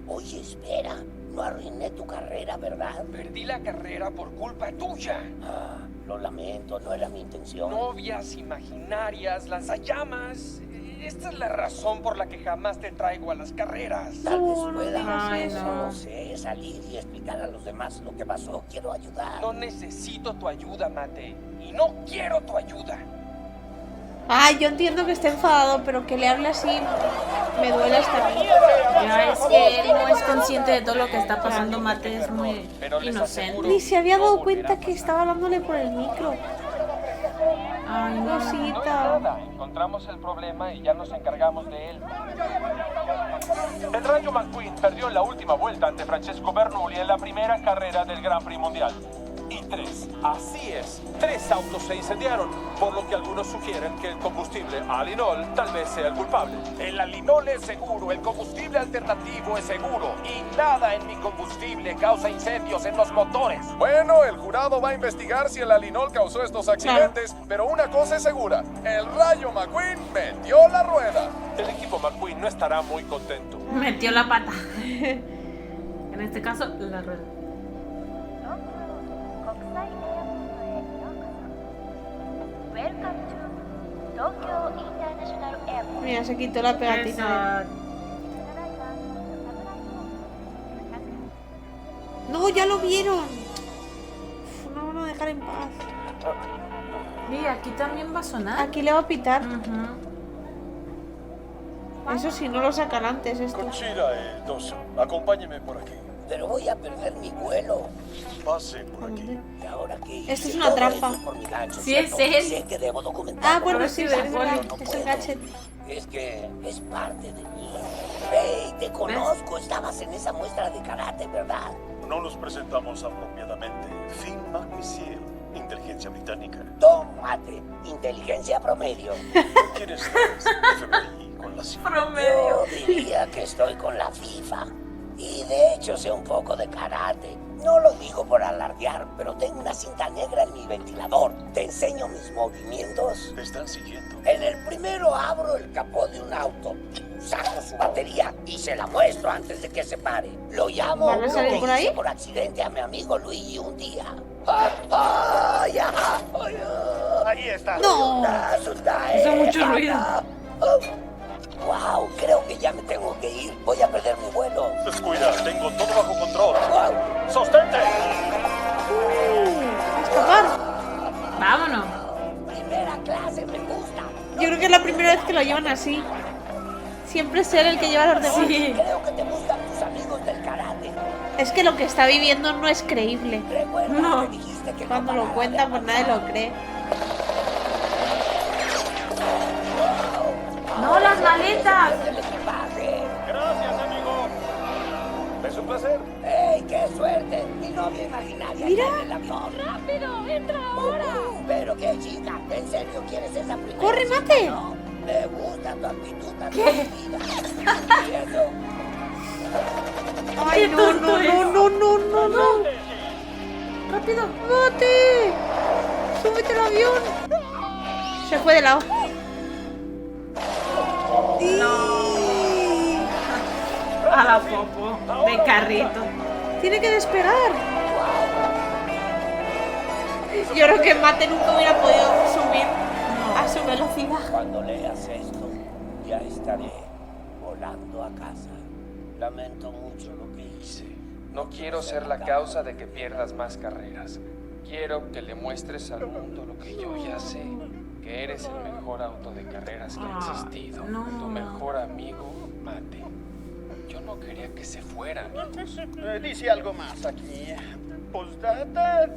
Oye, espera. No arruiné tu carrera, ¿verdad? Perdí la carrera por culpa tuya. Lo lamento, no era mi intención. Novias imaginarias, lanzallamas. Esta es la razón por la que jamás te traigo a las carreras. Tal vez pueda, no sé, salir y explicar a los demás lo que pasó. Quiero ayudar. No necesito tu ayuda, Mate. Y no quiero tu ayuda. Ay, yo entiendo que esté enfadado, pero que le hable así me duele hasta a mí. Ya es que él no es consciente de todo lo que está pasando. Mate es muy inocente. Ni se había dado cuenta que estaba hablándole por el micro. Ay, No cosita. es nada. Encontramos el problema y ya nos encargamos de él. El Rayo McQueen perdió en la última vuelta ante Francesco Bernoulli en la primera carrera del Grand Prix Mundial. Y 3 autos se incendiaron, por lo que algunos sugieren que el combustible Alinol tal vez sea el culpable. El Alinol es seguro, el combustible alternativo es seguro y nada en mi combustible causa incendios en los motores. Bueno, el jurado va a investigar si el Alinol causó estos accidentes, pero una cosa es segura, el Rayo McQueen metió la rueda. El equipo McQueen no estará muy contento. Metió la pata. En este caso, la rueda. Mira, se quitó la pegatina. No, ya lo vieron. Uf, no van a dejar en paz. Y aquí también va a sonar. Aquí le va a pitar. Eso sí, no lo sacan antes esto. Conchira, Doso, acompáñeme por aquí. Pero voy a perder mi vuelo. Pase por aquí. ¿Y ahora qué? Esto es una trampa. Sí, es él. Sé que debo documentar. Ah, bueno, sí, es el gadget. Es que es parte de mí. Hey, te conozco. Estabas en esa muestra de karate, ¿verdad? No nos presentamos apropiadamente. Finn McMissiel, inteligencia británica. Tómate, inteligencia promedio. ¿Quién es FBI con la CIA? Yo diría que estoy con la FIFA. Y de hecho sé un poco de karate. No lo digo por alardear, pero tengo una cinta negra en mi ventilador. Te enseño mis movimientos. Te están siguiendo. En el primero abro el capó de un auto, saco su batería y se la muestro antes de que se pare. Lo llamo ¿Van a salir por ahí? por accidente a mi amigo Luigi un día. Ahí está. No. Hizo mucho ruido. Wow, creo que ya me tengo que ir. Voy a perder mi vuelo. Descuida, tengo todo bajo control. Wow. ¡Sostente! Escapar. Vámonos. Primera clase, me gusta. Yo creo que es la primera vez que lo llevan así. Siempre ser el que lleva a los demás. Sí. Creo que te gustan tus amigos del karate. Es que lo que está viviendo no es creíble. Recuerda No. que dijiste que Cuando no lo paraba cuenta, de pues nadie lo cree. No, las maletas. el equipaje. Gracias, amigo. Es un placer. ¡Ey, qué suerte! Mi novia imaginaria Mira. está en el avión. ¡Rápido! ¡Entra ahora! Pero qué chica, ¿en serio quieres esa primera? ¡Corre, cita? Mate! No, me gusta tu actitud tan ¿Qué? divertida. ¿Y eso? Ay, no, tonto no, es. no, no, no, no. Rápido. ¡Mate! ¡Súbete al avión! Se fue de lado. A la popo. De carrito. Tiene que despegar. Yo creo que Mate nunca hubiera podido subir a su velocidad. Cuando leas esto, ya estaré volando a casa. Lamento mucho lo que hice. No quiero ser la causa de que pierdas más carreras. Quiero que le muestres al mundo lo que yo ya sé. Que eres el mejor auto de carreras que ha existido. no. Tu mejor amigo, Mate. Yo no quería que se fuera, amigos. Dice algo más aquí. Postdata.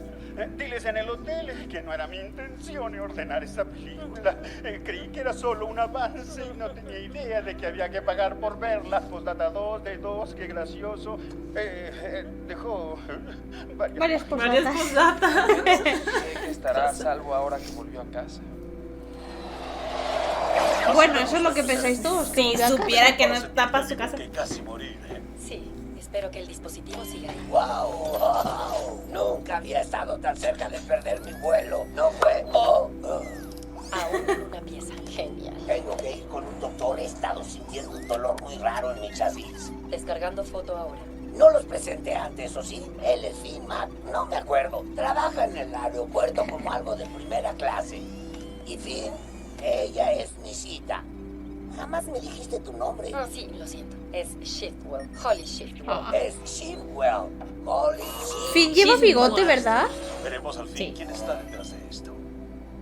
Diles en el hotel que no era mi intención ordenar esa película. Creí que era solo un avance y no tenía idea de que había que pagar por verla. Postdata 2 de 2, qué gracioso. Dejó varias postdatas. Sé que estará a salvo ahora que volvió a casa. Bueno, eso es lo que pensáis todos. Si supiera que no está para su casa. Que casi morir, ¿eh? Sí, espero que el dispositivo siga ahí. ¡Wow! Nunca había estado tan cerca de perder mi vuelo. No fue... Aún con una pieza. Genial. Tengo que ir con un doctor. He estado sintiendo un dolor muy raro en mi chasis. Descargando foto ahora. No los presenté antes, ¿o sí? Él es Finn Mac. No me acuerdo. Trabaja en el aeropuerto como algo de primera clase. Y Finn, ella es mi cita. Jamás me dijiste tu nombre. Oh, sí, lo siento. Es Shiftwell. Holly Shiftwell. Es Shiftwell. Holly Shiftwell. Finn lleva bigote, ¿verdad? Veremos al fin quién está detrás de esto.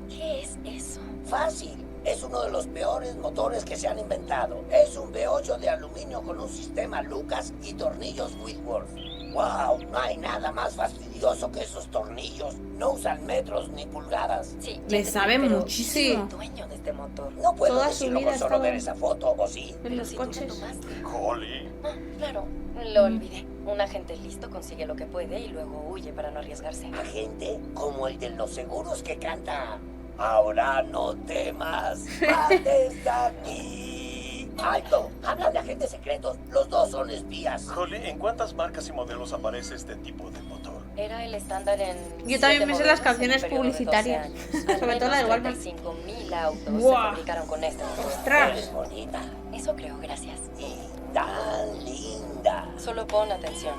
¿Qué es eso? Fácil. Es uno de los peores motores que se han inventado. Es un V8 de aluminio con un sistema Lucas y tornillos Whitworth. ¡Wow! No hay nada más fastidioso que esos tornillos. No usan metros ni pulgadas. Sí, Le sabe muchísimo. El dueño de este motor. No puedo Toda su decirlo vida con solo estaba ver esa foto, ¿o sí? en los Si tú la coches. tomaste. Holly. Ah, claro, lo olvidé. Un agente listo consigue lo que puede y luego huye para no arriesgarse. Agente como el de los seguros que canta. Ahora no temas, Mate está aquí. ¡Alto! Hablan de agentes secretos. Los dos son espías. Holly, ¿en cuántas marcas y modelos aparece este tipo de motor? Era el estándar en... Yo también 7 me sé las modelos canciones en un periodo de 12 publicitarias. años. Sobre todo la de Walmart. 35.000 autos se Buah. fabricaron con este motor. ¡Ostras! Eres bonita Eso creo, gracias. y tan linda. Solo pon atención.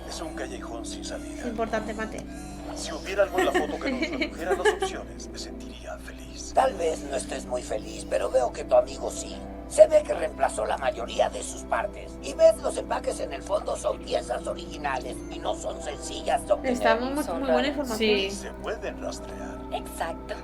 Es un callejón sin salida. Es importante, Mate. Si hubiera algo en la foto que nos redujera las opciones, me sentiría feliz. Tal vez no estés muy feliz, pero veo que tu amigo sí. Se ve que reemplazó la mayoría de sus partes. Y ves, los empaques en el fondo son piezas originales y no son sencillas de obtener. Está muy buena información. Sí, Se pueden rastrear. Exacto.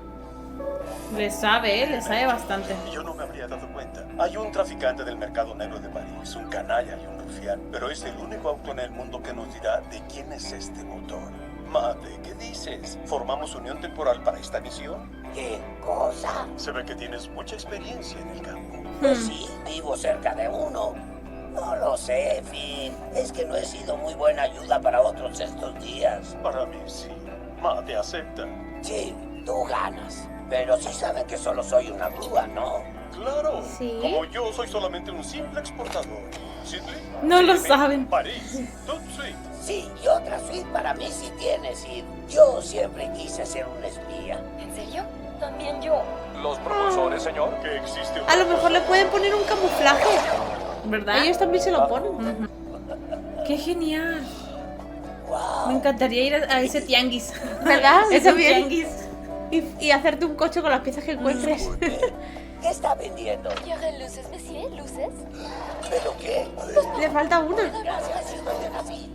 le sabe bastante. Yo no me habría dado cuenta. Hay un traficante del mercado negro de París, un canalla y un rufián, pero es el único auto en el mundo que nos dirá de quién es este motor. Mate, ¿qué dices? ¿Formamos unión temporal para esta misión? ¿Qué cosa? Se ve que tienes mucha experiencia en el campo. Pues sí, vivo cerca de uno. No lo sé, Finn. Es que no he sido muy buena ayuda para otros estos días. Para mí sí. Mate acepta. Sí, tú ganas. Pero sí saben que solo soy una grúa, ¿no? Claro. Sí. Como yo soy solamente un simple exportador. ¿Sidley? No lo Jimmy, saben. París. Tout suite. Sí, y otra suite para mí sí tiene, Sid. Yo siempre quise ser un espía. ¿En serio? También yo. Los propulsores, señor. Que existe A lo mejor le pueden poner un camuflaje. ¿Verdad? Ellos también se lo ponen. ¡Qué genial! Wow. Me encantaría ir a ese tianguis. ¿Verdad? Ese Eso bien. tianguis. Y hacerte un coche con las piezas que encuentres. Disculpe, ¿qué está vendiendo? ¿Quieren luces, monsieur? ¿Luces? ¿Pero qué? Le falta una. Gracias, sírvete así.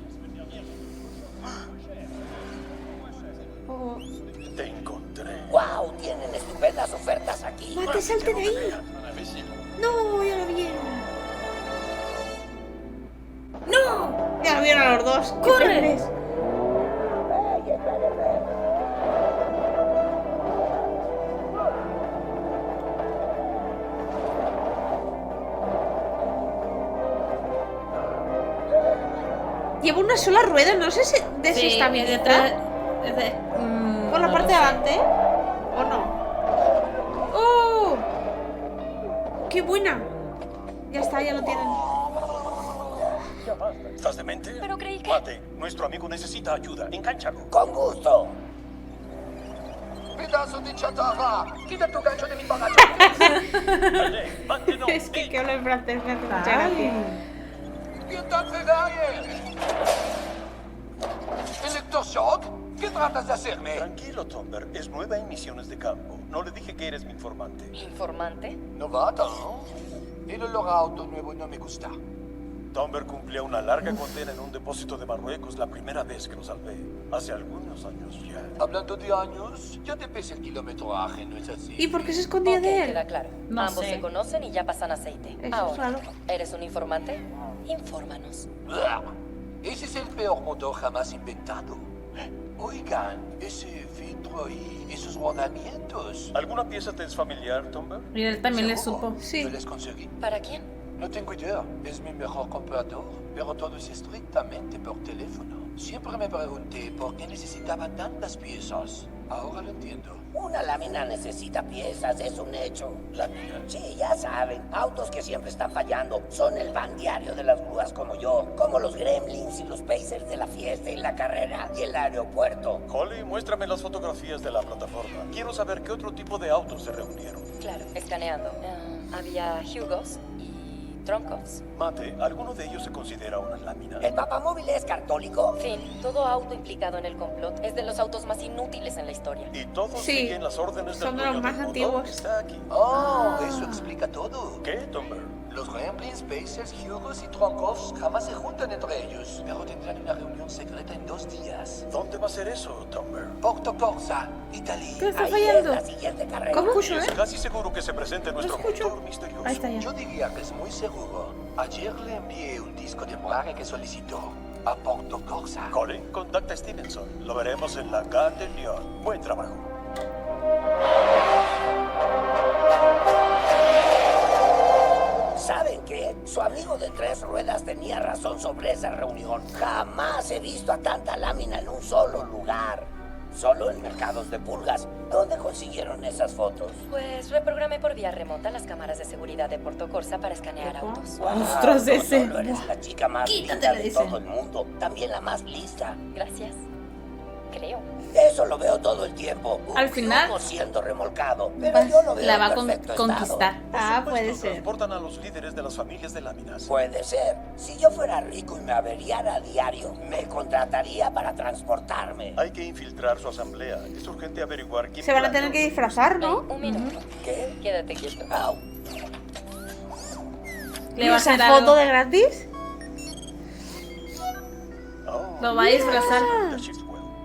Oh. Te encontré. Wow, tienen estupendas ofertas aquí. Mate, salte de ahí. No, ya lo vieron. ¡No! Ya lo vieron a los dos. ¡Qué ¡Corre! pobres! Ey, espéreme. Lleva una sola rueda, no sé si desestabiliza. detrás. Por la parte de adelante. ¿O no? ¡Oh! ¡Qué buena! Ya está, ya lo tienen. ¿Estás demente? Pero creí que... Mate, nuestro amigo necesita ayuda. Encánchalo. Con gusto. ¡Pedazo de chatarra! ¡Quita tu gancho de mi bagaje! Allez, maintenant. Es que hablo en francés, me hace mucha gracia. ¿Quién tan ¿Electroshock? ¿Qué tratas de hacerme? Tranquilo, Tomber. Es nueva en misiones de campo. No le dije que eres mi informante. ¿Informante? Novata, ¿no? El olor a auto nuevo no me gusta. Tomber cumplía una larga condena en un depósito de Marruecos la primera vez que lo salvé. Hace algunos años ya. Hablando de años, ya te pesa el kilometraje, ¿no es así? ¿Y por qué se escondía Ok, de él? queda claro. No Ambos sé. se conocen y ya pasan aceite. Eso es Ahora, raro. ¿eres un informante? Infórmanos. Blah. Ese es el peor motor jamás inventado. Oigan, ese filtro y esos rodamientos. ¿Alguna pieza te es familiar, Tomber? Y él también le supo. Yo les conseguí. ¿Para quién? No tengo idea. Es mi mejor comprador, pero todo es estrictamente por teléfono. Siempre me pregunté por qué necesitaba tantas piezas. Ahora lo entiendo. Una lámina necesita piezas, es un hecho. ¿Lámina? Sí, ya saben. Autos que siempre están fallando. Son el pan diario de las grúas como yo. Como los Gremlins y los Pacers de la fiesta y la carrera y el aeropuerto. Holly, muéstrame las fotografías de la plataforma. Quiero saber qué otro tipo de autos se reunieron. Claro, escaneando. Había Hugos y Troncos. Mate, ¿alguno de ellos se considera una lámina? ¿El papamóvil es católico? Fin, todo auto implicado en el complot es de los autos más inútiles en la historia. ¿Y todos Sí, siguen las órdenes del son de los dueño más del mundo? antiguos. Está aquí. Oh, eso explica todo. ¿Qué, Tomber? Los Gremlins, Pacers, Hugos y Troncos jamás se juntan entre ellos. Pero tendrán una reunión secreta en 2 días. ¿Dónde va a ser eso, Tomber? Porto Corsa, Italia. ¿Qué está Ahí fallando? es la siguiente carrera. ¿Cómo escucho, Y es casi seguro que se presente nuestro escucho. motor misterioso. Ahí está ya. Yo diría que es muy seguro. Ayer le envié un disco de Embrague que solicitó a Porto Corsa. Colin, contacta a Stevenson. Lo veremos en la Gare Lyon. Buen trabajo. ¿Saben qué? Su amigo de 3 ruedas tenía razón sobre esa reunión. Jamás he visto a tanta lámina en un solo lugar. Solo en mercados de pulgas. ¿Dónde consiguieron esas fotos? Pues reprogramé por vía remota las cámaras de seguridad de Porto Corsa para escanear autos. Ostras, no ese. solo eres la chica más lista Quítatela de de ese. todo el mundo, también la más lista. Gracias. Creo. Eso lo veo todo el tiempo. Al final, Como siendo remolcado. Pero yo lo veo la va a en perfecto conquistar. estado. Puede ser. Transportan a los líderes de las familias de láminas. Puede ser. Si yo fuera rico y me averiara a diario, me contrataría para transportarme. Hay que infiltrar su asamblea. Es urgente averiguar quién Se van a planeó. tener que disfrazar, ¿no? Un minuto. ¿Qué? Quédate quieto. Au. Le va a ¿Esa hacer foto algo. de gratis? Lo va a disfrazar.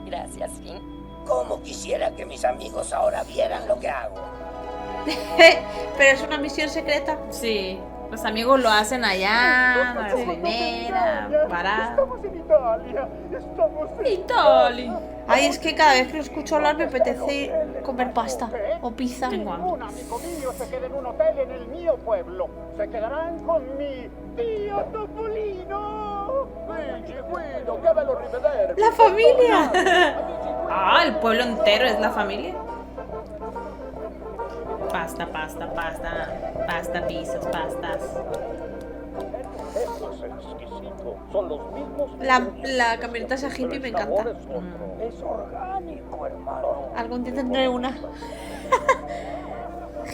Gracias, Finn. Como quisiera que mis amigos ahora vieran lo que hago. Pero es una misión secreta. Sí. Los amigos lo hacen allá, la gasolinera, para. Estamos en Italia. Estamos en Italia. Ay, es que cada vez que lo escucho hablar me apetece comer pasta o pizza. Tengo hambre. Un amigo mío se queda en un hotel en el mío pueblo. Se quedarán con mi tío Topolino. Luigi, Guido, che bello rivedere. ¡La familia! Ah, el pueblo entero es la familia. Pasta, pasta, pasta. Pasta, pizzas, pastas. Esto es exquisito. Son los mismos. La camioneta esa hippie me encanta. Es orgánico, hermano. Algún día tendré una.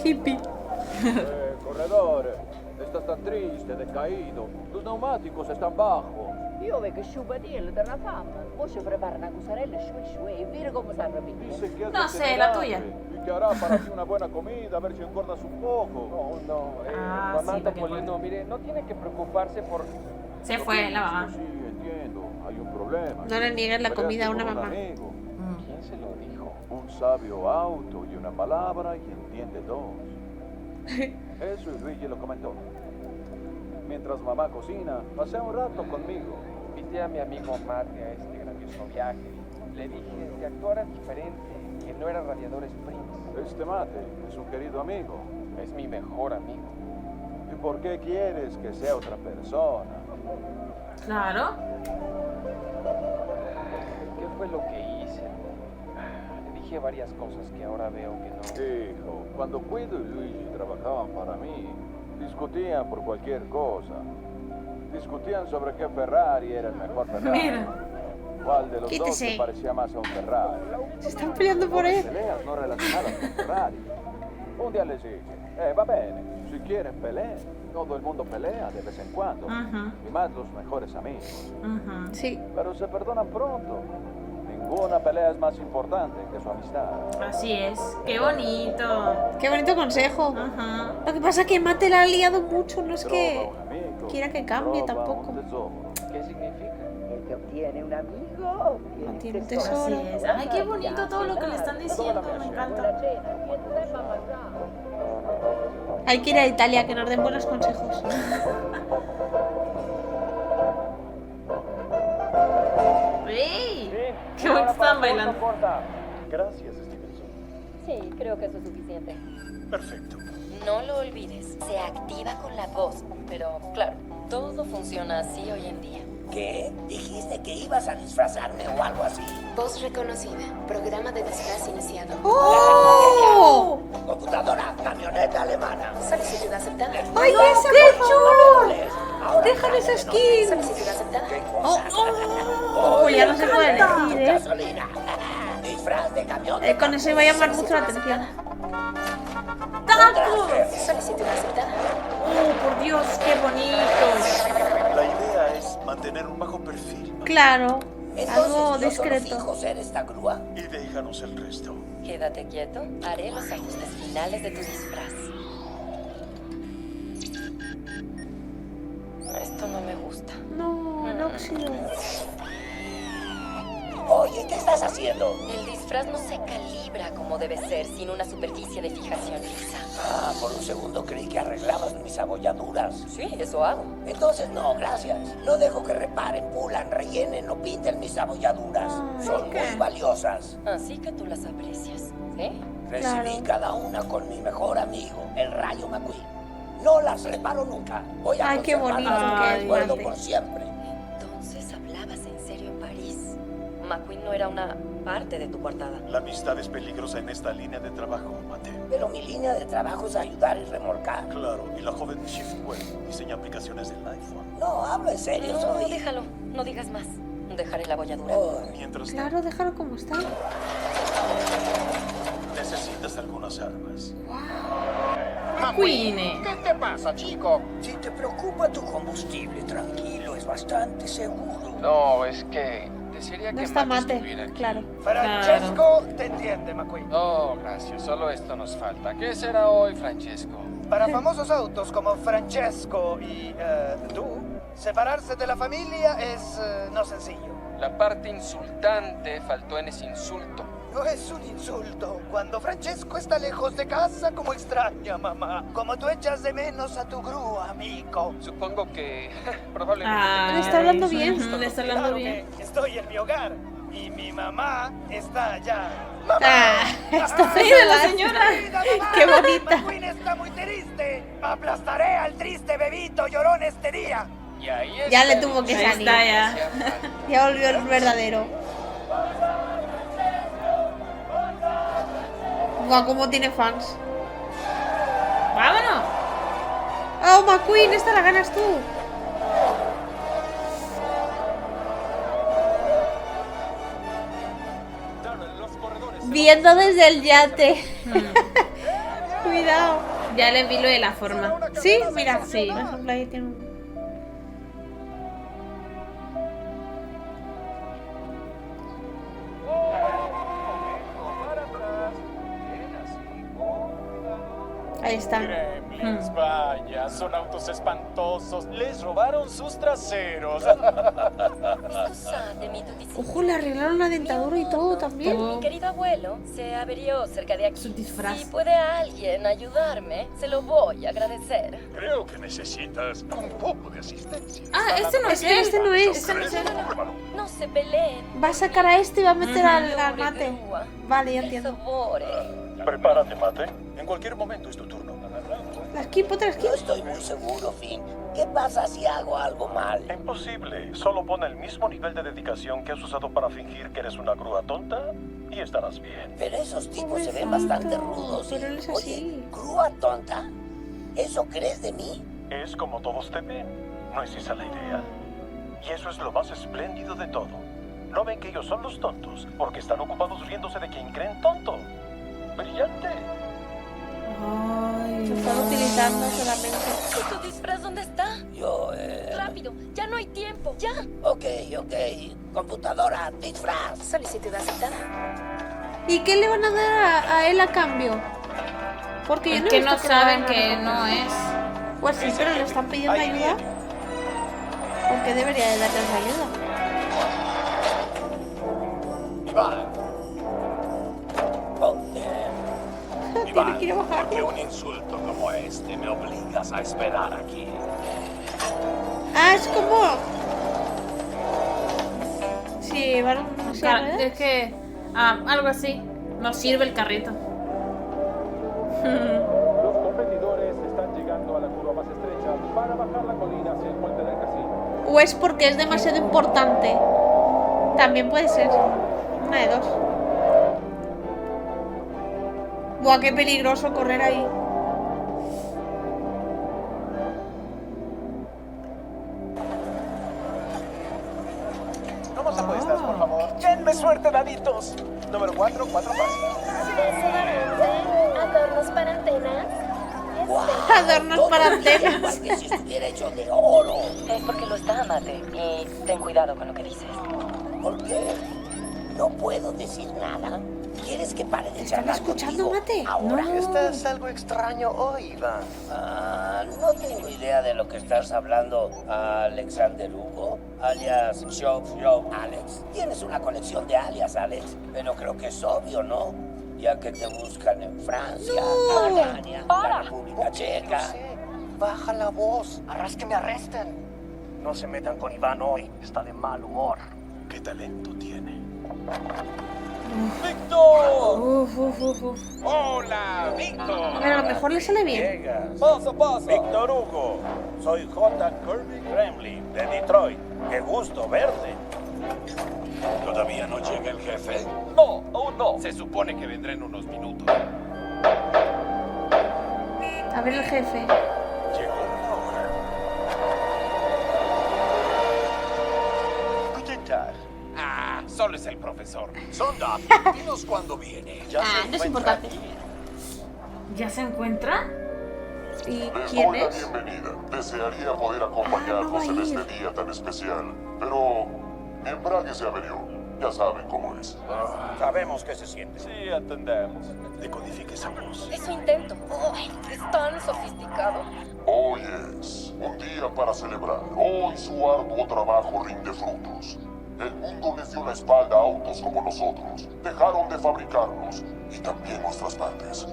Hippie. Corredor, estás tan triste, decaído. Tus neumáticos están bajos. Io vedo sciupatiello da una fama. Poi ci prepara una cosarella e mira come sta rapidito. Dice que es No sé, la veterano tuya. y que hará para ti una buena comida, a ver si engordas un poco. No, mamá sí, lo que Topolino, mire, no tiene que preocuparse por... Se fue la mamá. Sí, entiendo, hay un problema. No le niegues la comida a una Peleaste con mamá. un amigo. ¿Quién se lo dijo? Un sabio auto y una palabra y entiende 2. Eso y Luigi lo comentó. Mientras mamá cocina, pasea un rato conmigo. Invité a mi amigo Mate a este grandioso viaje. Le dije que actuara diferente, que no era Radiador Springs. Este Mate es un querido amigo. Es mi mejor amigo. ¿Y por qué quieres que sea otra persona? Claro. ¿Qué fue lo que hice? Le dije varias cosas que ahora veo que no. Hijo, cuando Guido y Luigi trabajaban para mí, discutían por cualquier cosa. Discutían sobre qué Ferrari era el mejor Ferrari. Mira. ¿Cuál de los Quítese. dos se parecía más a un Ferrari? Se están peleando por él. Peleas no relacionadas con Ferrari. Un día les dije, va bene, si quieren peleen. Todo el mundo pelea de vez en cuando. Ajá. Y más los mejores amigos. Ajá. Sí. Pero se perdonan pronto. Ninguna pelea es más importante que su amistad. Así es. Qué bonito. Qué bonito consejo. Ajá. Lo que pasa es que Mate la ha liado mucho. No es Roba que un amigo, quiera que cambie roba tampoco. un tesoro. ¿Qué significa? El que obtiene un amigo No tiene un Así tesoro. es. Ay, qué bonito todo lo que le están diciendo. Me encanta. Hay que ir a Italia, que nos den buenos consejos. ¡Ey! Sí, Qué bonito. están bailando. Gracias, Stevenson. Sí, creo que eso es suficiente. Perfecto. No lo olvides, se activa con la voz. Pero, claro, todo funciona así hoy en día. ¿Qué? ¿Dijiste que ibas a disfrazarme o algo así? Voz reconocida. Programa de disfraz iniciado. ¡Oh! Computadora, camioneta alemana. Solicitud aceptada. ¡Ay, esa, qué chulo! Déjame esa skin. Solicitud aceptada. Oh, ya no se puede elegir, ¿eh? Gasolina. Disfraz de camión. Con eso iba a llamar mucho la atención. ¡Tacos! Solicitud aceptada. ¡Oh, por Dios, qué bonito! La idea es mantener un bajo perfil. Claro, Entonces, algo yo discreto. solo fijo ser esta grúa. Y déjanos el resto. Quédate quieto, haré los ajustes finales de tu disfraz. Esto no me gusta. No, el óxido. Oye, ¿qué estás haciendo? El disfraz no se calibra como debe ser sin una superficie de fijación lisa. Ah, por un segundo creí que arreglabas mis abolladuras. Sí, eso hago. Entonces no, gracias. No dejo que reparen, pulan, rellenen o pinten mis abolladuras. Son muy valiosas. Así que tú las aprecias, ¿sí? Recibí cada una con mi mejor amigo, el Rayo McQueen. No las reparo nunca. Voy a Ay, qué bonito conservarlas que en es, mi recuerdo Mate. por siempre. Entonces hablabas en serio en París. McQueen no era una parte de tu coartada. La amistad es peligrosa en esta línea de trabajo, Mate. Pero mi línea de trabajo es ayudar y remolcar. Claro, y la joven Shiftwell diseña aplicaciones del iPhone. No, hablo en serio, No, soy... déjalo. No digas más. Dejaré la bolladura. Mientras Claro, déjalo como está. necesitas algunas armas. McQueen. ¿Qué te pasa, chico? Si te preocupa tu combustible, tranquilo, es bastante seguro. No, es que desearía No que está Matt Mate, estuviera aquí. claro. Francesco te entiende, McQueen. Oh, gracias. Solo esto nos falta. ¿Qué será hoy, Francesco? Para famosos autos como Francesco y tú, separarse de la familia es no sencillo. La parte insultante faltó en ese insulto. No es un insulto. Cuando Francesco está lejos de casa, como extraña mamá. Como tú echas de menos a tu grúa, amigo. Supongo que probablemente... Ah, Le está hablando bien. Le está hablando Claro bien. que estoy en mi hogar y mi mamá está allá. Ah, está Mira la señora. Qué bonita. McQueen está muy triste. Aplastaré al triste bebito llorón este día. Y ahí Ya está le tuvo que Ahí salir. está ya. Ya volvió el verdadero. Guau, cómo tiene fans. ¡Vámonos! Oh, McQueen, esta la ganas tú. Viendo desde el yate. Cuidado. Ya le vi lo de la forma. Sí, mira. Sí. Por ejemplo, ahí tiene un... Ahí está. Gremlins, vaya, son autos espantosos. Les robaron sus traseros. Scusate, mi tutissimo. Ojo, le arreglaron la dentadura y todo también. Mi querido abuelo se averió cerca de aquí. Su disfraz. Si puede alguien ayudarme, se lo voy a agradecer. Creo que necesitas un poco de asistencia. Ah, este no es que él. este no es. Este no es él. No se peleen. Va a sacar a este y va a meter al Pobre Mate. grúa. Vale, ya Per entiendo. favore. Prepárate, Mate. En cualquier momento es tu turno. La skip, otra skip. No estoy muy seguro, Finn. ¿Qué pasa si hago algo mal? Imposible. Solo pon el mismo nivel de dedicación que has usado para fingir que eres una grúa tonta y estarás bien. Pero esos tipos se ven Pobrecito, bastante rudos. pero él es Oye, así. ¿grúa tonta? ¿Eso crees de mí? Es como todos te ven. No es esa la idea. Y eso es lo más espléndido de todo. No ven que ellos son los tontos porque están ocupados riéndose de quien creen tonto. ¡Brillante! Se están utilizando solamente. ¿Y tu disfraz dónde está? Yo, Rápido, ya no hay tiempo, ya. Ok. Computadora, disfraz. Solicitud aceptada. ¿Y qué le van a dar a él a cambio? Porque yo Es no he que visto no le dan saben algo. que no es. Pues sí, pero le están pidiendo ayuda. ¿Por qué debería de darles ayuda? Tiene que ir a bajar. ¿por qué un insulto como este me obligas a esperar aquí? Ah, es como... Sí, van a Es que Algo así. No sirve el carrito. Los competidores están llegando a la curva más estrecha para bajar la colina hacia el puente del casino. O es porque es demasiado importante. También puede ser. Una de dos. Buah, qué peligroso correr ahí. ¿Cómo se apuestas, por favor? ¡Denme suerte, daditos! Número 4, 4 fácil. Desodorante, adornos para antenas. Adornos para antenas. Que si estuviera hecho de oro. Es porque lo está, Mate. Y ten cuidado con lo que dices. ¿Por qué? No puedo decir nada. ¿Quieres que pare de charlar escuchando, Mate? Ahora. No. Estás algo extraño hoy, Iván. No tengo idea de lo que estás hablando, Alexander Hugo, alias Shop Alex. Tienes una colección de alias, Alex, pero creo que es obvio, ¿no? Ya que te buscan en Francia, Alemania, la República Checa. Baja la voz. Arras que me arresten. No se metan con Iván hoy. Está de mal humor. ¿Qué talento tiene? ¡Víctor! Uf. ¡Hola, Víctor! A ver, a lo mejor le sale bien. ¡Pasa, pasa! Víctor Hugo, soy J. Kirby Kremlin, de Detroit. ¡Qué gusto verte! ¿Todavía no llega el jefe? No, aún no. Se supone que vendrá en unos minutos. A ver el jefe. Llegó una hora. Guten Tag. Ah, solo es el profesor. Sonda, dinos cuándo viene. Ya no es importante. ¿Ya se encuentra? ¿Y Les quién doy la es? bienvenida. Desearía poder acompañarlos en este día tan especial, pero mi embrague se averió. Ya saben cómo es. Sabemos que se siente. Sí, atendemos. Decodifique esa voz. Eso intento. Ay, es tan sofisticado. Hoy es un día para celebrar. Hoy su arduo trabajo rinde frutos. El mundo les dio la espalda a autos como nosotros. Dejaron de fabricarnos y también nuestras partes.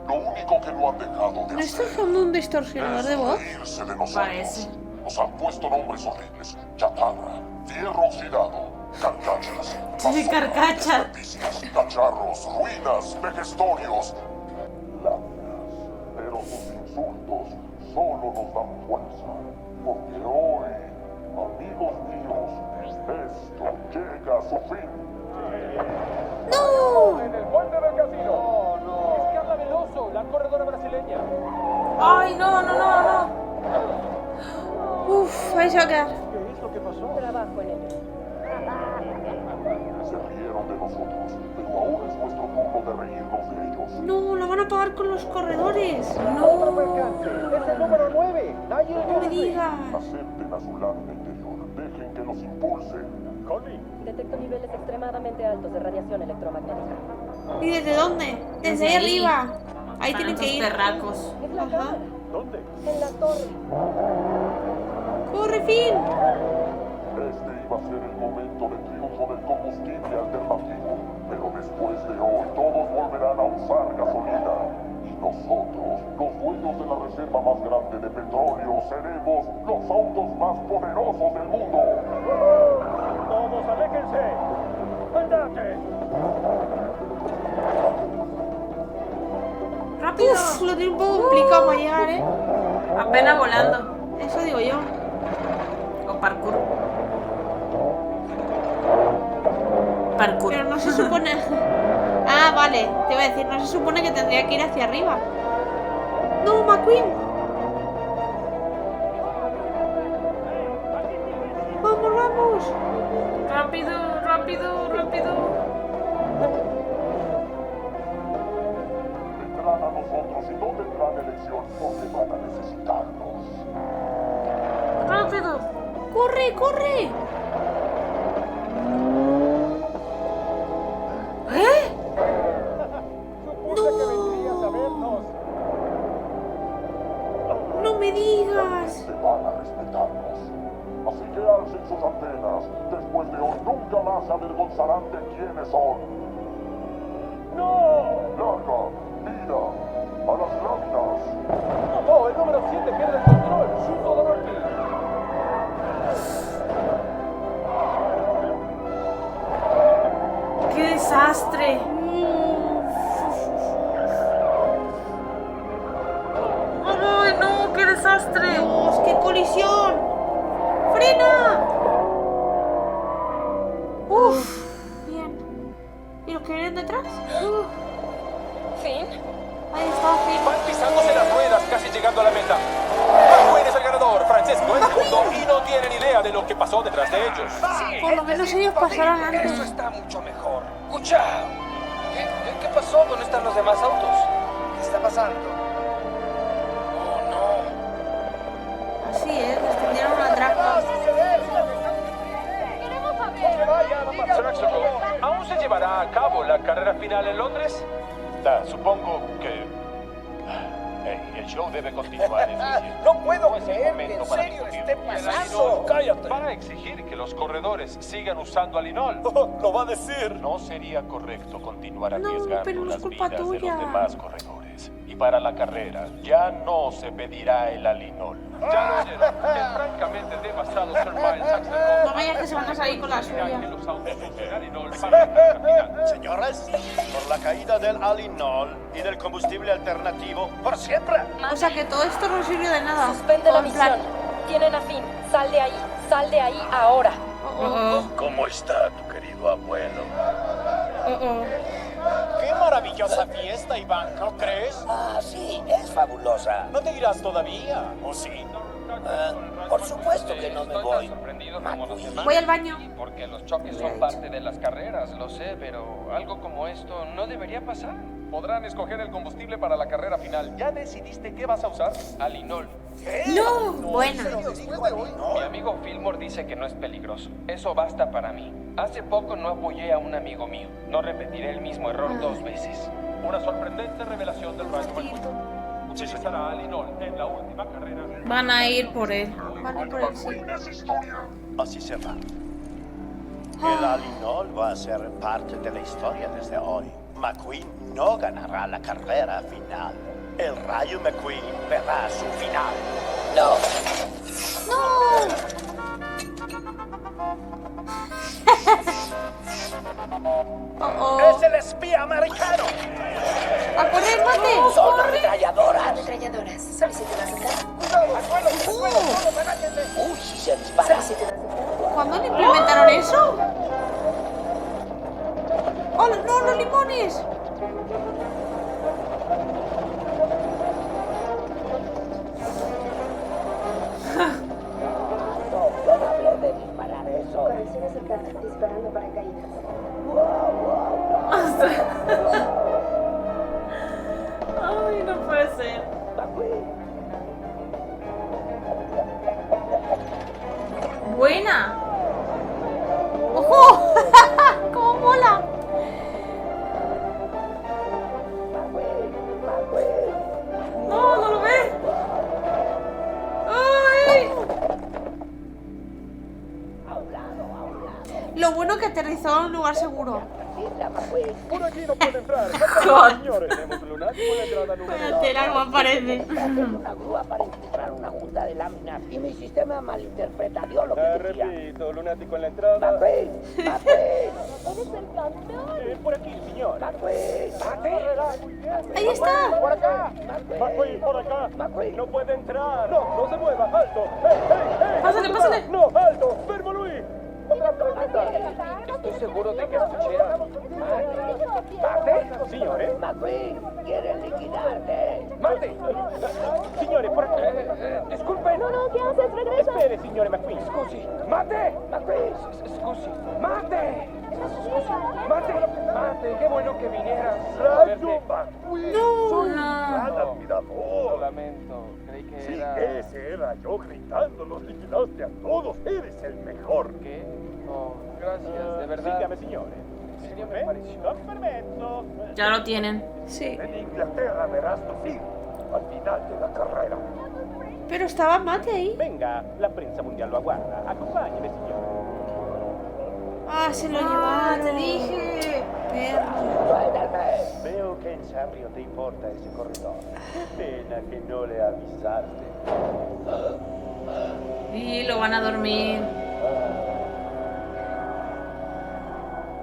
Lo único que no han dejado de ¿No está hacer usando un distorsionador de voz? reírse de nosotros. Parece. Nos han puesto nombres horribles. Chatarra, fierro oxidado, carcachas. Sí, basura, carcacha. desperdicios, cacharros, ruinas, vejestorios. Láminas. Pero sus insultos solo nos dan fuerza. Porque hoy, amigos míos, esto llega a su fin. ¡No! En el puente del casino. Es Carla Veloso, la corredora brasileña. ¡Ay, no! Uf, ahí se va a quedar. ¿Qué es lo que pasó? Trabajo en ello. Se rieron de nosotros, pero ahora es nuestro turno de reírnos de ellos. No, lo van a pagar con los corredores. Otro percance. Es el número 9. Nigel No me Gillespie. digas. Acepten a su lámina interior. Dejen que los impulse. Connie. Detecto niveles extremadamente altos de radiación electromagnética. ¿Y desde dónde? Desde ahí arriba. Ahí tienen que ir. Perracos. Es la Ajá. cámara. ¿Dónde? En la torre. ¡Corre, Finn! Este iba a ser el momento de triunfo del combustible alternativo. Pero después de hoy, todos volverán a usar gasolina. Y nosotros, los dueños de la reserva más grande de petróleo, seremos los autos más poderosos del mundo. Todos aléjense. ¡Andate! ¡Rápido! Uf, lo tiene un poco complicado para llegar, ¿eh? Apenas volando. Eso digo yo. O parkour. Parkour. Pero no se supone... Ah, vale. Te iba a decir, no se supone que tendría que ir hacia arriba. ¡No, McQueen! ¡Vamos, vamos! Rápido. Vendrán a nosotros y no tendrán elección porque van a necesitarnos. ¡Rápido! ¡Corre! Supuse que vendrías a vernos. ¡No me digas! Te van a respetarnos. Así que alcen sus antenas. Después de hoy nunca más se avergonzarán de quiénes son. ¡No! Larga, mira, a las láminas. Oh, el número 7 pierde el control. Shuto Dorothy. ¡Qué desastre! desastre! ¡Ay, no! ¡Qué desastre! ¡Dios, qué colisión! ¡Frena! ¡Uf! Bien. ¿Y los que vienen detrás? ¿Finn? Ahí está, Finn. Van pisándose las ruedas, casi llegando a la meta. McQueen es el ganador, Francesco es segundo y no tienen idea de lo que pasó detrás de ellos. Por lo menos ellos pasaron antes. Eso está mucho mejor. ¡Escucha! ¿Qué pasó? ¿Dónde están los demás autos? ¿Qué está pasando? Oh, no. Así es, les tendieron una trampa. Francesco, ¿aún se llevará a cabo la carrera final en Londres? Supongo que... el show debe continuar, es decir, No puedo es el creer que momento en para serio discutir. esté pasando. ¡Cállate! Van a exigir que los corredores sigan usando alinol. Lo va a decir. No sería correcto continuar arriesgando pero no es las culpa vidas de tuya. los demás corredores. Y para la carrera ya no se pedirá el alinol. Ya lo oyeron. Es francamente demasiado Sir Miles Axelrod. No vayas que se van a salir con la suya. Que los autos usen alinol para la carrera final. Señores, por la caída del alinol y del combustible alternativo, por siempre. O sea que todo esto no sirvió de nada. Suspende la En plan, misión. Tienen a Finn. Sal de ahí ahora. ¿Cómo está tu querido abuelo? ¡Qué maravillosa fiesta, Iván! ¿No crees? Ah, sí, es fabulosa. ¿No te irás todavía? ¿O sí? Por supuesto que no me Estoy voy. tan sorprendido como los demás. Voy al baño. Porque los choques son parte de las carreras, lo sé, pero algo como esto no debería pasar. Podrán escoger el combustible para la carrera final. ¿Ya decidiste qué vas a usar? Alinol. No, buena. Mi amigo Fillmore dice que no es peligroso. Eso basta para mí. Hace poco no apoyé a un amigo mío. No repetiré el mismo error 2 veces. Una sorprendente revelación del Rayo McQueen. Utilizará alinol en la última carrera. Van a ir por él. Van a ir por él, sí. Así será. El alinol va a ser parte de la historia desde hoy. McQueen no ganará la carrera final. El Rayo McQueen verá su final. No. ¡Es el espía americano! ¡A correr, mate! Son ametralladoras. Ametralladoras. Soliciten acercar. Uy, si se dispara. Soliciten acercar. ¿Cuándo le implementaron eso? ¡Oh, no, los limones! Yo no hablé de disparar eso. Condiciones cercanas. Disparando paracaídas. Ay, no puede ser. Buena. ¡Ojo! ¡Cómo mola! No, no lo ve. Ay. Lo bueno que aterrizó en un lugar seguro. Por aquí no puede entrar. God. Señores, tenemos lunático en la entrada número Vaya tela, cómo aparece. Una grúa para infiltrar una junta de láminas y mi sistema malinterpretaría lo que Te decía. repito, lunático en la entrada. McQueen, ¿Eres el campeón? Por aquí, señor. McQueen, Ahí está. Por acá. McQueen, por acá. McQueen. No puede entrar. No, no se mueva. Alto. ¡Ey, ey, ey! Pásale, pásale. No, alto. Verbo Luis. Estoy seguro de que escuché a... Mate. Señores. McQueen, quieren liquidarte. Mate. Señores, por aquí. Disculpen. No, ¿qué haces? Regresa. Espere, señores McQueen. Scusi. Mate. McQueen. Scusi. Mate. Mate. Mate, qué bueno que vinieras. Rayo McQueen. No. Gran admirador. Lo lamento, creí que Sí, era... ese era yo gritando. Los liquidaste a todos. Eres el mejor. ¿Qué? Oh, gracias, de verdad. Sígame, señores. Sería me pareció. Con permiso. Ya lo tienen. Sí. En Inglaterra verás tu fin al final de la carrera. Pero estaba mate ahí. Venga, la prensa mundial lo aguarda. Acompáñeme, señor. Ah, se lo Ah, llevaron. te dije. Perro. Veo que en serio te importa ese corredor. Qué pena que no le avisaste. Y lo van a dormir.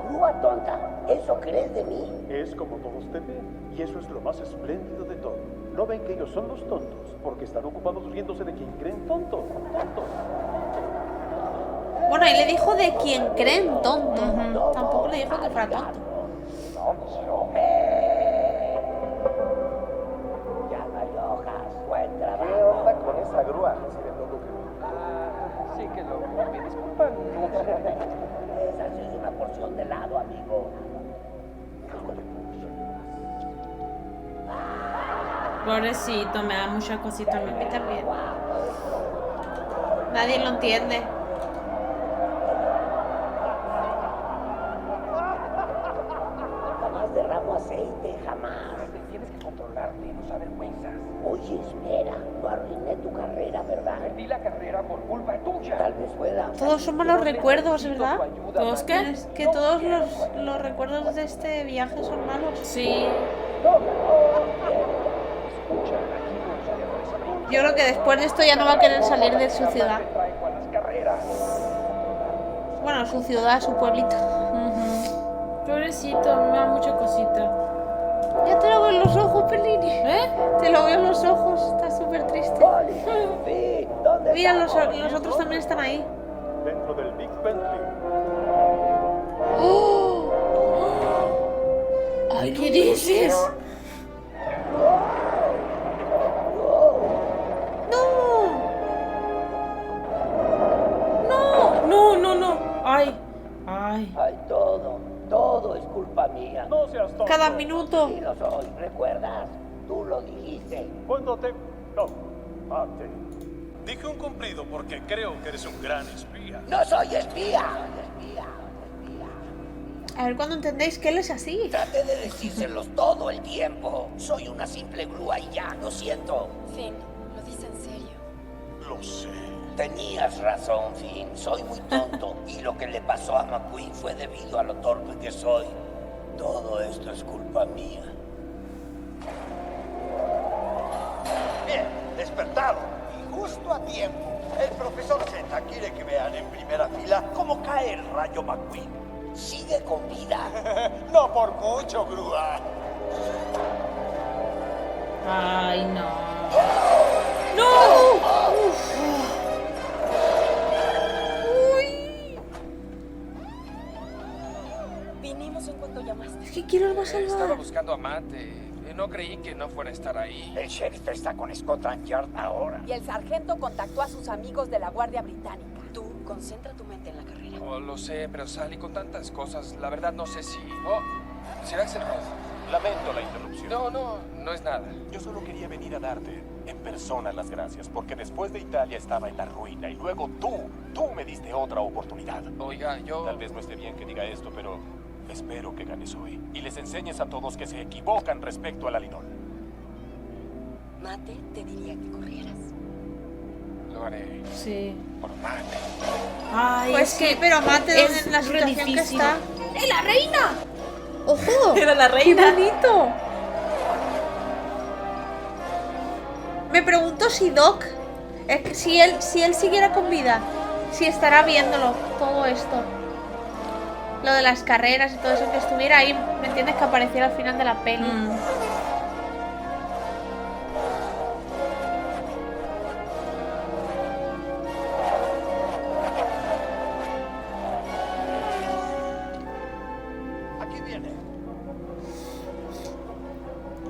Grúa tonta. ¿Eso crees de mí? Es como todos te ven, y eso es lo más espléndido de todo. No ven que ellos son los tontos, porque están ocupados riéndose de quien creen tonto. Bueno, ahí le dijo de quien creen tonto. Tampoco le dijo que fuera tonto. Ya no hay hojas. Buen trabajo. ¿Qué onda con esa grúa? Sí que lo... Me disculpan. Esa sí es una porción de helado, amigo. Pobrecito, me da mucha cosita. A mí también. Nadie lo entiende. Jamás derramo aceite, jamás. Tienes que controlarte, no sabes vergüenzas. Oye, espera, no arruiné tu carrera, ¿verdad? Perdí la carrera por culpa tuya. Tal vez fuera. Todos son malos recuerdos, ¿verdad? ¿Todos qué? Es que todos los recuerdos de este viaje son malos. Sí. Yo creo que después de esto ya no va a querer salir de su ciudad. Bueno, su ciudad, su pueblito. Pobrecito, me da mucha cosita. Ya te lo veo en los ojos, Pelini. ¿Eh? Te lo veo en los ojos, está súper triste. Mira, los otros también están ahí. Dentro del Big Bentley. ¡Oh! Ay, ¿qué dices? No. Ay. Ay, todo es culpa mía. No seas tonto. Cada minuto. Sí lo soy, ¿recuerdas? Tú lo dijiste. Cuando te... No, mate. Dije un cumplido porque creo que eres un gran espía. No soy espía. A ver cuando entendéis que él es así. Traté de decírselos todo el tiempo. Soy una simple grúa y ya, lo siento. Finn, lo dice en serio. Lo sé. Tenías razón, Finn. Soy muy tonto. Y lo que le pasó a McQueen fue debido a lo torpe que soy. Todo esto es culpa mía. Bien, despertado. Y justo a tiempo. El profesor Z quiere que vean en primera fila cómo cae el rayo McQueen. Sigue con vida. No por mucho, grúa. Ay, no. ¡No! Vinimos en cuanto llamaste. Es que quiero el más Estaba salvado. buscando a Matt. No creí que no fuera a estar ahí. El sheriff está con Scotland Yard ahora. Y el sargento contactó a sus amigos de la Guardia Británica. Tú, concentra tu mente en la carrera. Oh, lo sé, pero salí con tantas cosas. La verdad no sé si... Oh, ¿será Axel Rose? Lamento la interrupción. No es nada. Yo solo quería venir a darte en persona las gracias, porque después de Italia estaba en la ruina y luego tú me diste otra oportunidad. Oiga, yo... Tal vez no esté bien que diga esto, pero espero que ganes hoy y les enseñes a todos que se equivocan respecto al Alinol. Mate te diría que corrieras. Lo haré. Sí. Por Mate. Ay, Pues es sí, que pero Mate es en la re situación que difícil. está. ¡Eh, la reina! ¡Ojo! Era la reina. ¡Qué bonito! Me pregunto si Doc, si él siguiera con vida, si estará viéndolo todo esto. Lo de las carreras y todo eso, que estuviera ahí, ¿me entiendes? Que apareciera al final de la peli. Aquí viene.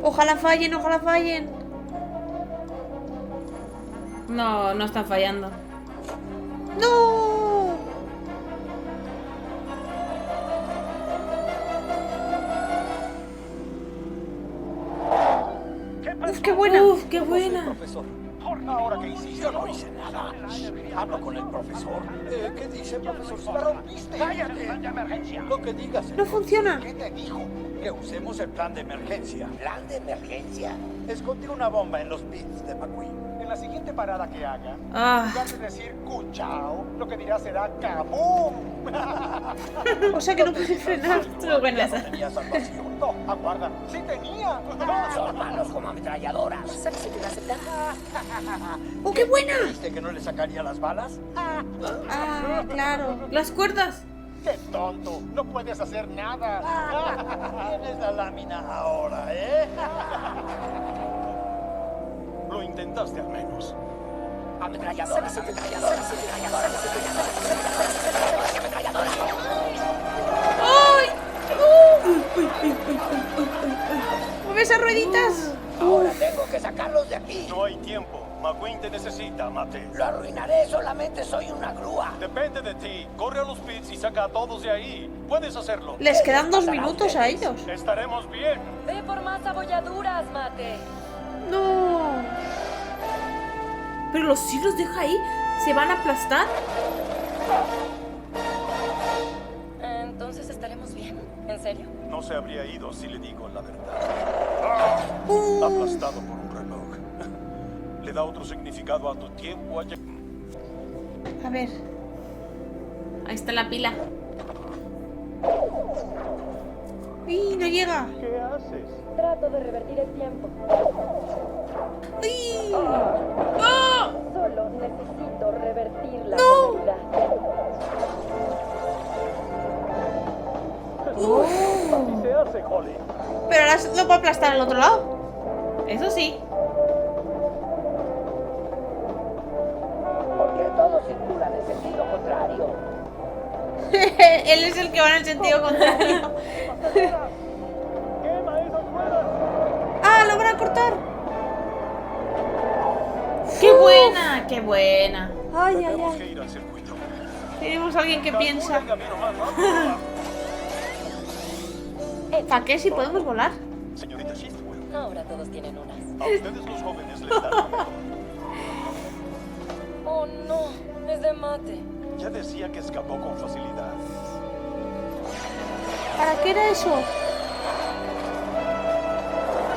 Ojalá fallen, ojalá fallen. No, no están fallando. ¡No! ¡Uf, qué buena! ¡Uf, qué buena! Profesor, ahora que hiciste, yo no hice nada. Hablo con el profesor. ¿Qué dice, profesor? ¡La rompiste! ¡Cállate! ¡Plan de emergencia! Lo que digas. ¡No funciona! ¿Qué te dijo? Que usemos el plan de emergencia. ¿Plan de emergencia? Escondí una bomba en los pits de McQueen. En la siguiente parada que haga, Ah. en lugar de decir cuchao, lo que dirá será kaboom. O sea que no puedes frenar. Estuvo buena esa. No tenía salvación. No, aguarda. ¡Sí tenía! Son malos como ametralladoras. ¿Sabes si te va a aceptar? ¡Oh, qué buena! ¿Viste que no le sacaría las balas? Ah, claro. Las cuerdas. ¡Qué tonto! ¡No puedes hacer nada! Tienes la lámina ahora, ¿eh? Lo intentaste al menos. Ametralladora. ¡Ay! ¿Mueve esas rueditas? Ahora tengo que sacarlos de aquí. No hay tiempo. McQueen te necesita, Mate. Lo arruinaré, solamente soy una grúa. Depende de ti. Corre a los pits y saca a todos de ahí. Puedes hacerlo. Les quedan 2 minutos a ellos. Estaremos bien. Ve por más abolladuras, Mate. No. Pero si los deja ahí, ¿se van a aplastar? Entonces estaremos bien. ¿En serio? No se habría ido si le digo la verdad. Aplastado por un reloj. Le da otro significado a tu tiempo allá. A ver. Ahí está la pila. ¡Uy, no llega! ¿Qué haces? Trato de revertir el tiempo. ¡Uy! ¡Oh! Solo necesito revertir la ¡No! polaridad. Así se hace, Holly. Pero ahora lo puedo aplastar al otro lado. Eso sí. Porque todo circula en el sentido contrario. Él es el que va en el sentido contrario. ¡Quema esas ruedas! ¡Ah, lo van a cortar! ¡Qué buena! ¡Qué buena! ¡Ay, ay, Tenemos que ay! ir al circuito. Tenemos a alguien que piensa. Calcula el camino más rápido. ¿Para qué si podemos volar? Señorita Shiftwell, Ahora todos tienen unas. a ustedes los jóvenes les dan lo mejor. Oh, no. Es de Mate. Ya decía que escapó con facilidad. ¿Para qué era eso?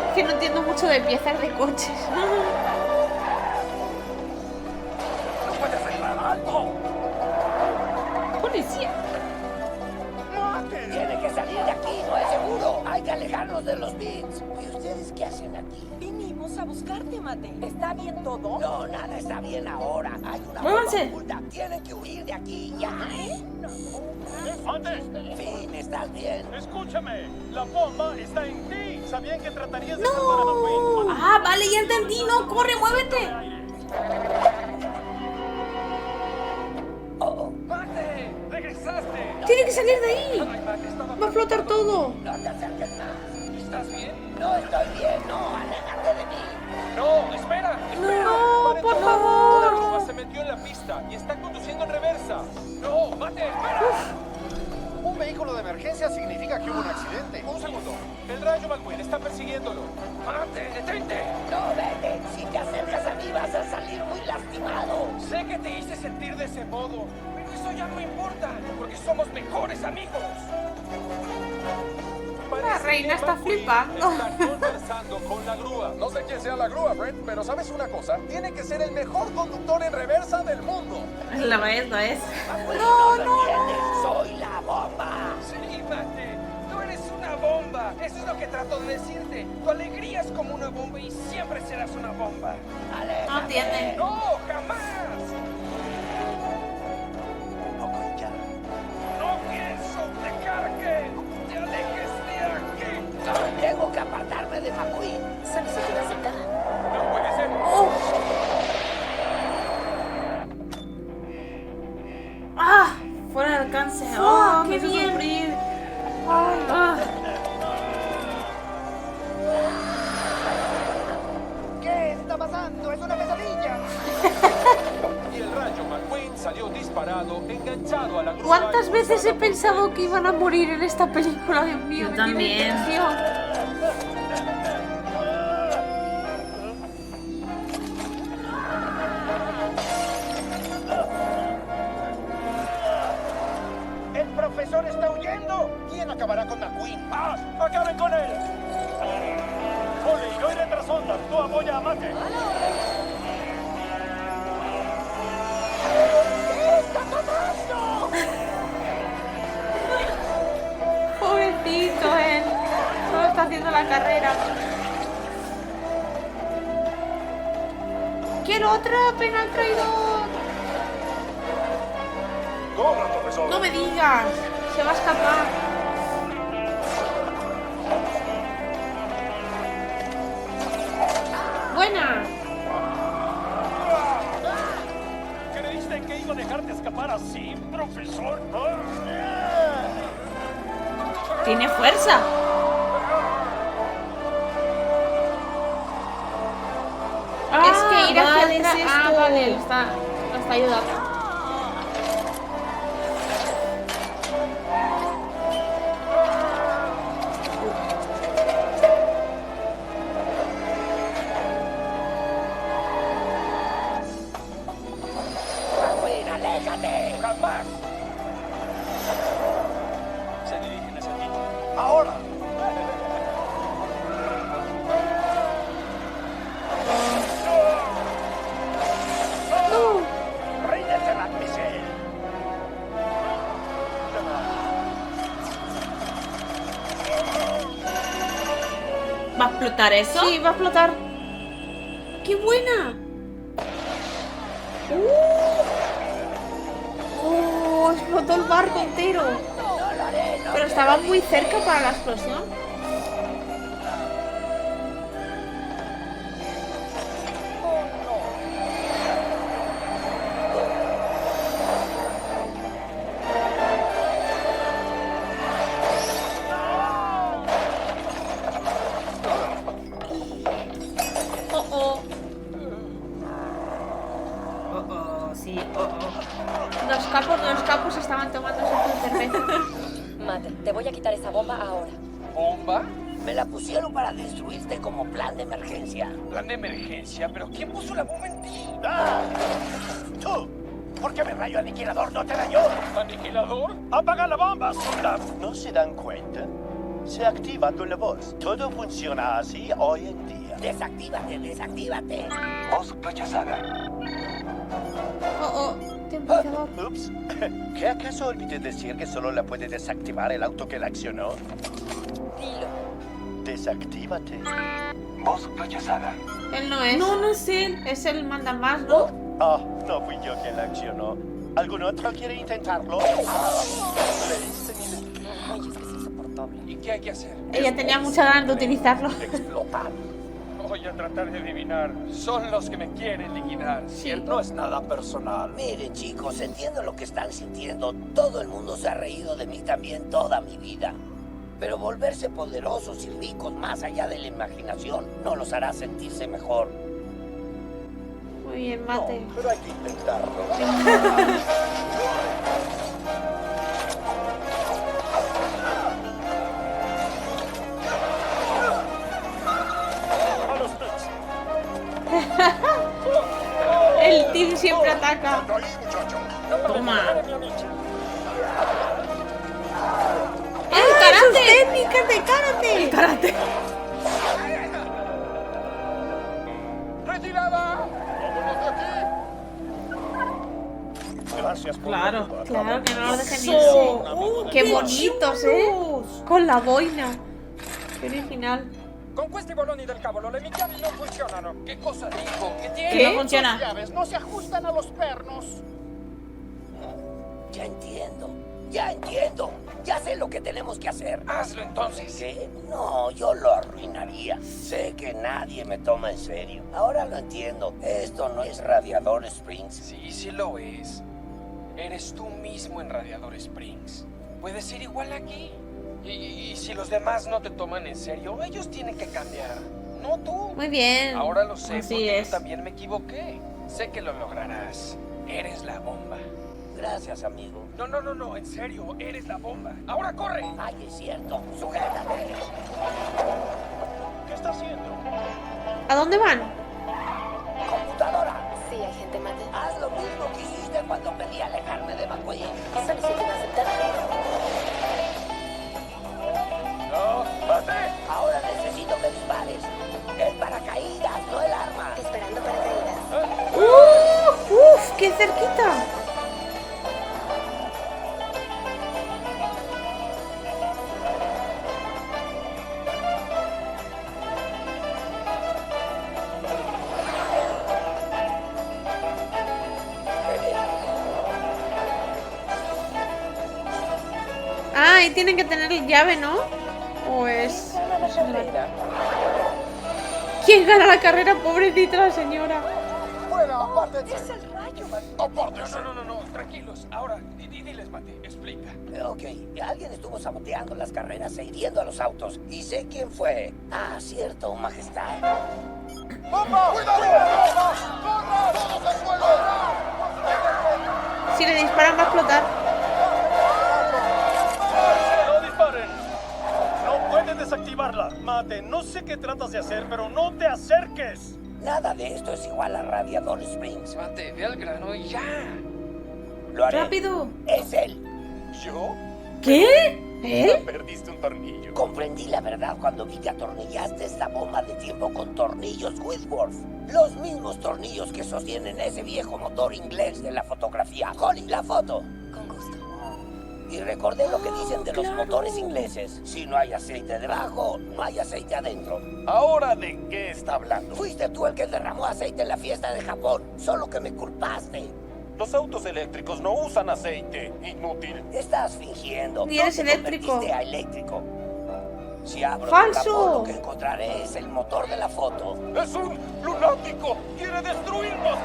Es que no entiendo mucho de piezas de coches. ¡No puedes arreglar algo! ¡Policía! Tiene que salir de aquí, no es seguro. Hay que alejarnos de los bits. ¿Y ustedes qué hacen aquí? Vinimos a buscarte, Mate. ¿Está bien todo? No, nada está bien ahora. Hay una ¡Muévanse! bomba oculta. Tienen que huir de aquí ya. ¡Mate! Finn, ¿estás bien? Escúchame, la bomba está en ti. Sabían que tratarías de salvar a McQueen. ¡Ah, vale! Ya entendí. ¡No! ¡Corre! ¡Muévete! ¡Mate! ¡Regresaste! ¡Tiene que salir de ahí! Ay, Mate, estaba ¡Va a flotar todo! No te acerques más. ¿Estás bien? No estoy bien, no, aléjate de mí. No, espera, espera. No, Paren por todo. favor. Una grúa se metió en la pista y está conduciendo en reversa. No, Mate, espera. Un vehículo de emergencia significa que hubo un accidente. Un segundo. El rayo McQueen está persiguiéndolo. Mate, detente. No, vete. Si te acercas a mí vas a salir muy lastimado. Sé que te hice sentir de ese modo, pero eso ya no importa, porque somos mejores amigos. La reina está flipando. Están conversando con la grúa. No sé quién sea la grúa, Brent, pero ¿sabes una cosa? Tiene que ser el mejor conductor en reversa del mundo. La es, la es. No, no, soy la bomba. Sí, Mate, tú eres una bomba. Eso es lo que trato de decirte. Tu alegría es como una bomba y siempre serás una bomba. No entiende. ¡No, jamás! No pienso dejar que te alejes de aquí. Tengo que apartarme de McQueen. Solicito una cita. No puede ser. ¡Ah! Fuera de alcance. ¡Oh, qué bien! Sufrir. Ah. ¿Qué está pasando? ¡Es una pesadilla! Y el rayo McQueen salió disparado, enganchado a la grúa. ¿Cuántas veces he pensado que iban a morir en esta película? Dios mío, Yo me tiene también. tensión. ¡El profesor está huyendo! ¿Quién acabará con McQueen? ¡Ah! ¡Acaben con él! Holly, yo iré tras ondas. Tú apoya a Mate. ¿Qué está pasando? Pobrecito él. Solo está haciendo la carrera. Quiero otra pena al traidor. ¡Corra, profesor! No me digas. Se va a escapar. Buena. ¿Creíste que iba a dejarte escapar así, profesor? Tiene fuerza. Es que ir hacia vale, atrás. es Ah, esto. vale, lo está ayudando. ¡Rafael, aléjate! ¡Jamás! Se dirigen hacia ti. ¡Ahora! ¡Ríndete, Ratmisil! ¿Va a explotar eso? Sí, va a explotar. ¡Qué buena! ¡Oh! Explotó el barco entero. Pero estaba muy cerca para la explosión. Sí, Los capos estaban tomando su cerveza. Mate, te voy a quitar esa bomba ahora. ¿Bomba? Me la pusieron para destruirte como plan de emergencia. ¿Plan de emergencia? ¿Pero quién puso la bomba en ti? ¡Ah! ¡Tú! ¿Por qué mi rayo aniquilador no te dañó? ¿Aniquilador? ¡Apaga la bomba, Sundar! ¿No se dan cuenta? Se activa con la voz. Todo funciona así hoy en día. Desactívate, desactívate. Voz rechazada. Temporizador. Ups. ¿Qué acaso olvidé decir que solo la puede desactivar el auto que la accionó? Dilo. Desactívate. Voz rechazada. Él no es. No es él. Es el mandamás, ¿no? Ah, no fui yo quien la accionó. ¿Algún otro quiere intentarlo? ¿Leíste mi Ay, es que es insoportable. ¿Y qué hay que hacer? Ella tenía mucha ganas de utilizarlo. Explotar. Voy a tratar de adivinar. Son los que me quieren liquidar, ¿cierto? No es nada personal. Miren, chicos, entiendo lo que están sintiendo. Todo el mundo se ha reído de mí también toda mi vida. Pero volverse poderosos y ricos más allá de la imaginación no los hará sentirse mejor. Muy bien, Mate. Pero hay que intentarlo. El team siempre ataca. Toma. ¡El karate! ¡Técnicas de karate! El karate. ¡Retirada! ¡Vámonos de aquí! Gracias por Claro. ayudar. Claro que no los dejen Eso. irse. ¡Qué bonitos, Con la boina. Qué original. Con questi boloni del cavolo le chiavi non funzionano. ¿Qué cosa dijo? ¿Qué tiene? ¿Qué? No funciona. Las llaves no se ajustan a los pernos. Ya entiendo, ya entiendo. Ya sé lo que tenemos que hacer. Hazlo entonces. ¿Qué? No, yo lo arruinaría. Sé que nadie me toma en serio. Ahora lo entiendo. Esto no es Radiador Springs. Sí, sí lo es. Eres tú mismo en Radiador Springs. Puedes ser igual aquí. Y si los demás no te toman en serio, ellos tienen que cambiar, no tú. Muy bien. Ahora lo sé, Así porque es. yo también me equivoqué. Sé que lo lograrás. Eres la bomba. Gracias, amigo. No, en serio, eres la bomba. ¡Ahora corre! Ay, es cierto. Sujétate. ¿Qué está haciendo? ¿A dónde van? Computadora. Sí, agente Mate. Haz lo mismo que hiciste cuando pedí alejarme de McQueen. Solicito aceptar. ¡No! ¡Mate! Ahora necesito que dispares. El paracaídas, no el arma. Esperando paracaídas. ¡Uf! ¡Qué cerquita! Ah, y tienen que tener llave, ¿no? O es... ¿Quién gana la carrera? Pobrecita la señora. Bueno, apártense. Es el rayo. Apártense. No, tranquilos. Ahora, diles, Mate, explica. Ok, alguien estuvo saboteando las carreras e hiriendo a los autos. Y sé quién fue. Ah, cierto, majestad. ¡Bomba! ¡Cuidado! ¡Corra! ¡Todos al suelo! Si le disparan va a explotar. ¡No disparen! No pueden desactivarla. Mate, no sé qué tratas de hacer, pero no te acerques. Nada de esto es igual a Radiador Springs. Mate, ve al grano y ya. Lo haré. ¡Rápido! Es él. ¿Yo? ¿Qué? ¿Eh? Perdiste un tornillo. Comprendí la verdad cuando vi que atornillaste esta bomba de tiempo con tornillos Whitworth. Los mismos tornillos que sostienen ese viejo motor inglés de la fotografía. Holly, la foto. Con gusto. Y recordé lo que dicen de los motores ingleses. Si no hay aceite debajo, no hay aceite adentro. ¿Ahora de qué está hablando? Fuiste tú el que derramó aceite en la fiesta de Japón. Solo que me culpaste. Los autos eléctricos no usan aceite. Inútil. Estás fingiendo. Ni eres No te eléctrico. convertiste a eléctrico. Si abro ¡Falso! el capó, lo que encontraré es el motor de la foto. ¡Es un lunático! ¡Quiere destruirnos!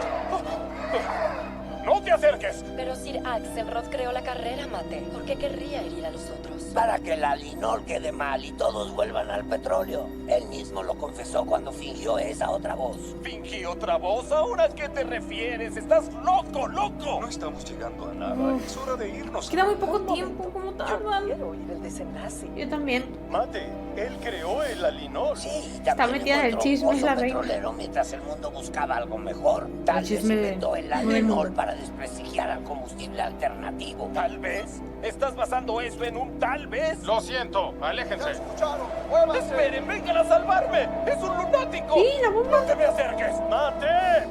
¡No te acerques! Pero Sir Axelrod creó la carrera, Mate. ¿Por qué querría herir a los otros? Para que la Linol quede mal y todos vuelvan al petróleo. Él mismo lo confesó cuando fingió esa otra voz. ¿Fingí otra voz? ¿Ahora a qué te refieres? ¡Estás loco, loco! No estamos llegando a nada. Es hora de irnos. Queda muy poco tiempo, ¿cómo tardan? Quiero oír el desenlace. Yo también. Mate, él creó el Alinol. Sí, Está metida en el chisme, es la reina. petrolero mientras el mundo buscaba algo mejor. Tal vez chisme inventó el bueno. Linol para desprestigiar al combustible alternativo. ¿Tal vez? ¿Estás basando eso en un tal vez? Lo siento, aléjense. ¡Escucharon! ¡Muévanse! ¡Esperen, vengan a salvarme! ¡Es un lunático! Sí, la bomba. ¡No te me acerques! ¡Mate!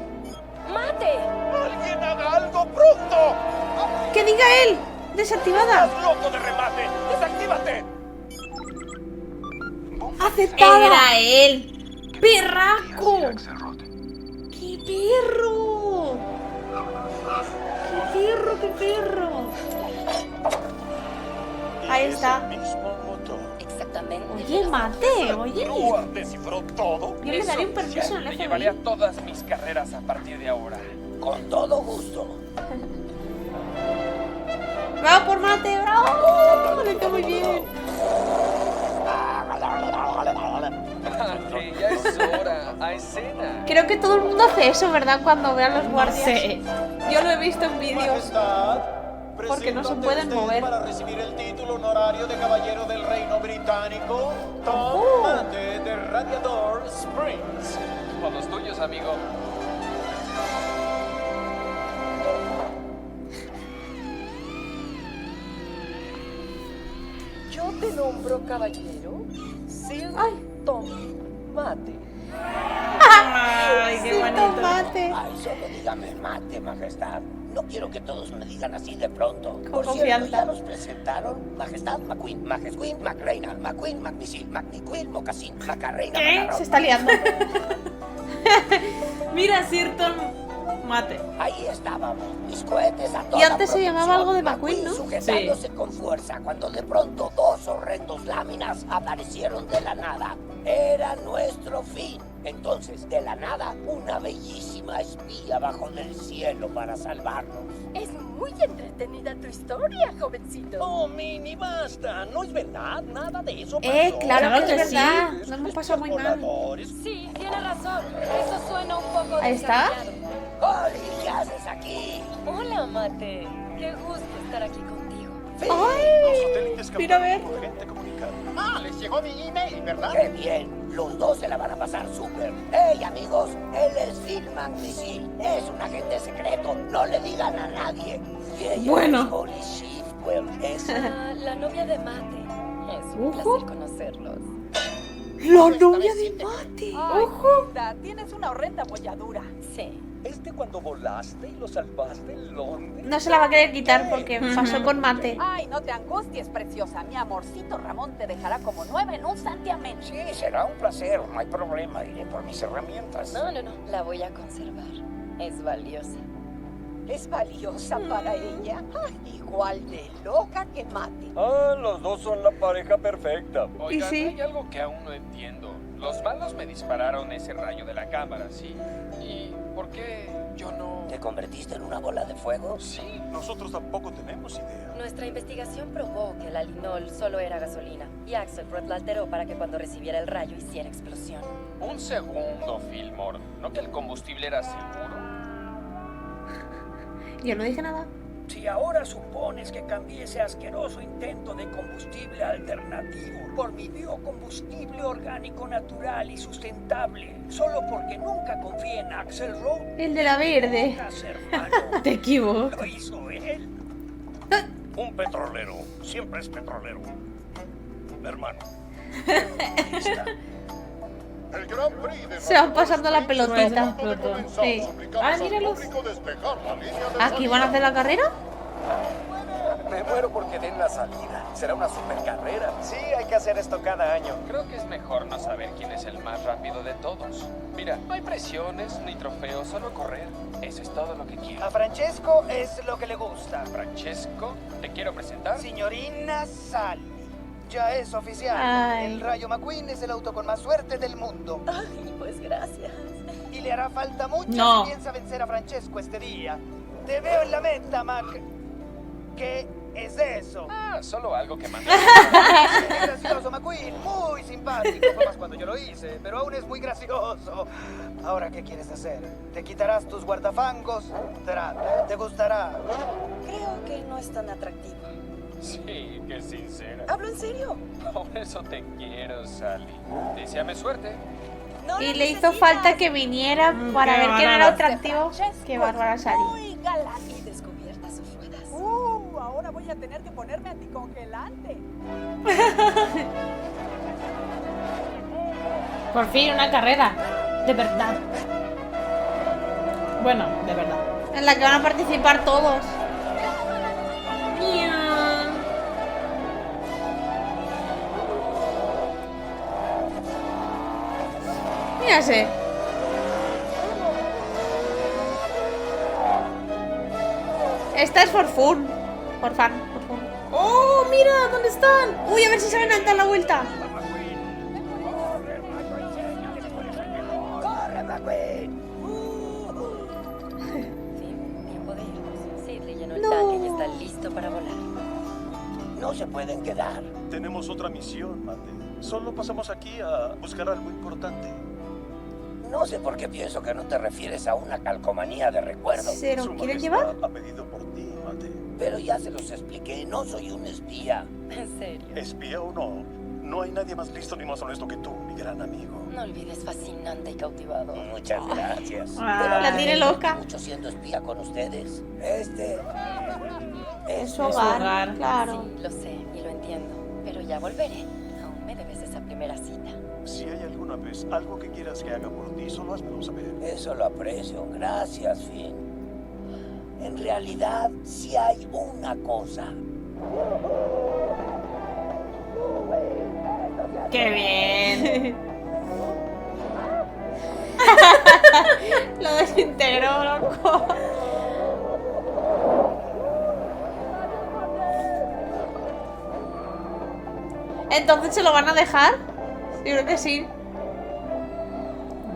¡Mate! ¡Alguien haga algo pronto! ¡Que diga él! ¡Desactivada! ¡Estás loco de remate! ¡Desactívate! ¡Aceptada! ¡Era él! ¡Perraco! ¡Qué perro! ¡Qué perro, qué perro! Ahí está. Mismo motor. Exactamente. Oye, Mate, oye. Grúa descifró todo. Yo le daría un permiso en Me el llevaré a FBI. todas mis carreras a partir de ahora. Con todo gusto. ¡Bravo por Mate! ¡Bravo! ¡Le quedó muy bien! Mate, ya es hora. A escena. Creo que todo el mundo hace eso, ¿verdad? Cuando ve a los guardias. sé. Yo lo he visto en vídeos. Porque no se pueden mover. Para recibir el título honorario de caballero del Reino Británico, Tom Oh. Mate de Radiador Springs. Con los tuyos, amigo. Yo te nombro caballero Sir Tom Mate. Ay, qué Sí, bonito. Mate. Ay, solo dígame mate, majestad. No quiero que todos me digan así de pronto. Por confianza. cierto, ya nos presentaron Majestad McQueen, Majesqueen, McReina, McQueen, McMissil, McNiquil, Mocasín, Macarreina, ¿Qué? Macarrón. Se está liando. Mira, Sirton Mate. Ahí estábamos, mis cohetes a toda Y antes se producción, llamaba algo de McQueen, ¿no? Sujetándose con fuerza cuando de pronto dos horrendos láminas aparecieron de la nada. Era nuestro fin. Entonces, de la nada, una bellísima espía bajó del cielo para salvarnos. Es muy entretenida tu historia, jovencito. Oh, Minnie, basta. No es verdad. Nada de eso pasó. Claro que es sí. verdad. Lo hemos pasado muy mal. Sí, tiene razón. Eso suena un poco Ahí está. descabellado. Holly, ¿qué haces aquí? Hola, Mate. Qué gusto estar aquí contigo. Los satélites Mira, a ver. captaron urgente comunicado. Ah, les llegó mi email, ¿verdad? ¡Qué bien! Los dos se la van a pasar súper. ¡Hey, amigos! Él es Phil McMissil. Es un agente secreto. No le digan a nadie. Y ella Bueno. es Holly Shiftwell. Es... Ah, la novia de Mate. Es un placer conocerlos. La novia de Mate. Ay, ¡Ojo! linda, tienes una horrenda molladura. Sí. ¿Este cuando volaste y lo salvaste en Londres? No se la va a querer quitar porque pasó con Mate. Ay, no te angusties, preciosa. Mi amorcito Ramón te dejará como nueva en un santiamén. Sí, será un placer. No hay problema. Iré por mis herramientas. No. La voy a conservar. Es valiosa. Es valiosa para ella. Ay, igual de loca que Mate. Ah, los dos son la pareja perfecta. Oigan, sí? hay algo que aún no entiendo. Los malos me dispararon ese rayo de la cámara, ¿sí? ¿Y por qué yo no...? ¿Te convertiste en una bola de fuego? Sí, nosotros tampoco tenemos idea. Nuestra investigación probó que el alinol solo era gasolina y Axelrod la alteró para que cuando recibiera el rayo hiciera explosión. Un segundo, Fillmore. ¿No que el combustible era seguro? Yo no dije nada. Si ahora supones que cambié ese asqueroso intento de combustible alternativo por mi biocombustible orgánico natural y sustentable, solo porque nunca confié en Axelrod, El de la verde. Te equivocas. lo hizo él. Un petrolero siempre es petrolero. Hermano. El Gran Prix de Se van pasando la pelotita. Sí. Ah, míralos. ¿Aquí van a hacer la carrera? Me muero porque den la salida. Será una super carrera. Sí, hay que hacer esto cada año. Creo que es mejor no saber quién es el más rápido de todos. Mira, no hay presiones ni trofeos, solo correr. Eso es todo lo que quiero. A Francesco es lo que le gusta. Francesco, te quiero presentar. Signorina Sally. Ya es oficial. Ay. El Rayo McQueen es el auto con más suerte del mundo. Ay, pues gracias. Y le hará falta mucho No. si piensa vencer a Francesco este día. Te veo en la meta, Mac. ¿Qué es eso? Ah, solo algo que mandé. Qué gracioso, McQueen. Muy simpático. Fue más cuando yo lo hice, pero aún es muy gracioso. Ahora, ¿qué quieres hacer? ¿Te quitarás tus guardafangos? Trata. ¿Te gustará? Creo que no es tan atractivo. Sí, qué sincera. ¿Hablo en serio? Por eso te quiero, Sally. Deseame suerte. Y le hizo falta que viniera para qué ver quién era bárbara. atractivo. Qué bárbara Sally. Muy galán. Y descubierta sus ruedas. Ahora voy a tener que ponerme anticongelante. Por fin una carrera. De verdad. Bueno, de verdad. En la que van a participar todos. Mírase. Esta es for fun. Por fan, por fun. ¡Oh, mira! ¿Dónde están? Uy, a ver si saben dar la vuelta. ¡Corre, McQueen! Tiempo de irnos. Sid le llenó el No. tanque y está listo para volar. No se pueden quedar. Tenemos otra misión, Mate. Solo pasamos aquí a buscar algo importante. No sé por qué pienso que no te refieres a una calcomanía de recuerdo. ¿Se lo Su quieren Majestad llevar? ha pedido por ti, Mate. Pero ya se los expliqué, no soy un espía. En serio. Espía o no, no hay nadie más listo ni más honesto que tú, mi gran amigo. No olvides fascinante y cautivador. Muchas gracias. La tiene loca. Mucho siendo espía con ustedes. Este Es su Es su hogar, hogar. claro. Sí, lo sé y lo entiendo. Pero ya volveré. Aún me debes esa primera cita. Si hay alguna vez algo que quieras que haga por ti, solo házmelo saber. Eso lo aprecio. Gracias, Finn. En realidad, sí hay una cosa. ¡Qué bien! Lo desintegró, loco. Entonces se lo van a dejar. Yo creo que sí.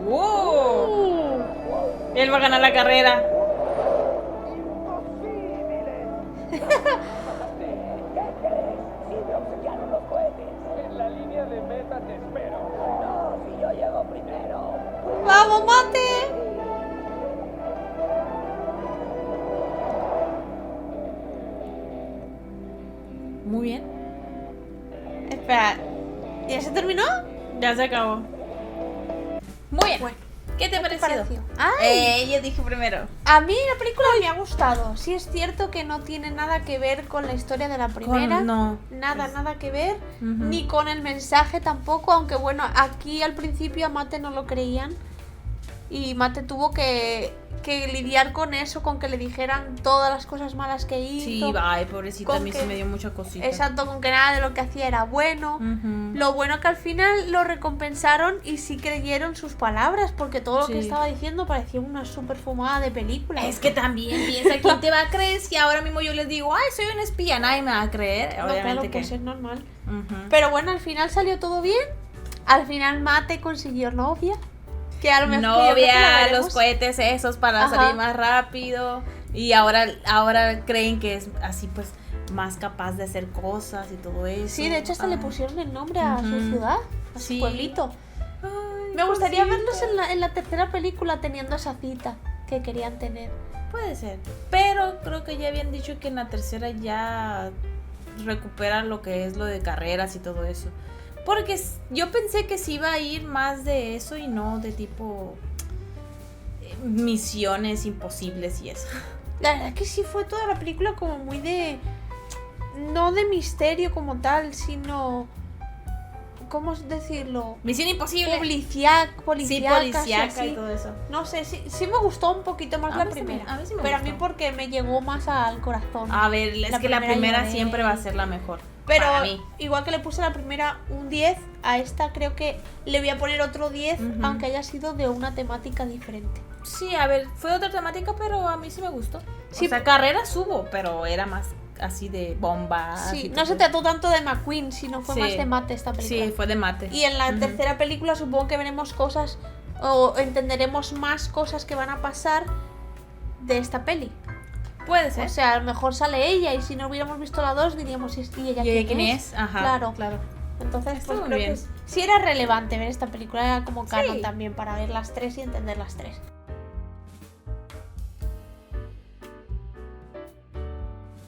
¡Wow! Él va a ganar la carrera. En la línea de meta te espero. No, si yo llego primero. ¡Vamos, Mate! Muy bien. Espera, ¿ya se terminó? Ya se acabó. Muy bien. ¿Qué te ha parecido? Ay. Yo dije primero. A mí la película me ha gustado. Sí es cierto que no tiene nada que ver con la historia de la primera. no. Nada que ver. Ujú. Ni con el mensaje tampoco. Aunque bueno, aquí al principio a Mate no lo creían. Y Mate tuvo que que lidiar con eso, con que le dijeran todas las cosas malas que hizo. Sí, ay, pobrecita, a mí sí me dio mucha cosita. Exacto, con que nada de lo que hacía era bueno. Lo bueno que al final lo recompensaron y sí creyeron sus palabras, porque todo lo que estaba diciendo parecía una súper fumada de película. Es que también piensa, ¿quién te va a creer si ahora mismo yo les digo, ay, soy un espía? Nadie me va a creer. No, Obviamente claro, que pues es normal. Pero bueno, al final salió todo bien. Al final Mate consiguió novia. Que a lo mejor novia, los cohetes esos para salir más rápido. Y ahora creen que es así, pues, más capaz de hacer cosas y todo eso. Sí, de hecho hasta le pusieron el nombre a su ciudad, a su pueblito. Ay, me gustaría verlos en la tercera película teniendo esa cita que querían tener. Puede ser. Pero creo que ya habían dicho que en la tercera ya recuperan lo que es lo de carreras y todo eso. Porque yo pensé que sí iba a ir más de eso y no de tipo misiones imposibles y eso. La verdad que sí fue toda la película como muy de... No de misterio como tal, sino... ¿Cómo decirlo? Misión imposible. Policíaca y todo eso. No sé, sí me gustó un poquito más la primera. A mí sí me pero gustó. a mí porque me llegó más al corazón. A ver, es que la primera siempre va a ser la mejor. Pero para mí. Igual que le puse a la primera un 10, a esta creo que le voy a poner otro 10, aunque haya sido de una temática diferente. Sí, a ver, fue otra temática, pero a mí sí me gustó. Sí. O sea, carreras hubo, pero era más así de bombas. Sí, no se trató tanto de McQueen, sino fue más de mate esta película. Sí, fue de mate. Y en la tercera película supongo que veremos cosas o entenderemos más cosas que van a pasar de esta peli. Puede ser. O sea, a lo mejor sale ella y si no hubiéramos visto la 2 diríamos, ¿y ella quién es? Ajá, claro. Entonces, pues muy creo bien. que sí era relevante ver esta película, era como canon también para ver las tres y entender las tres.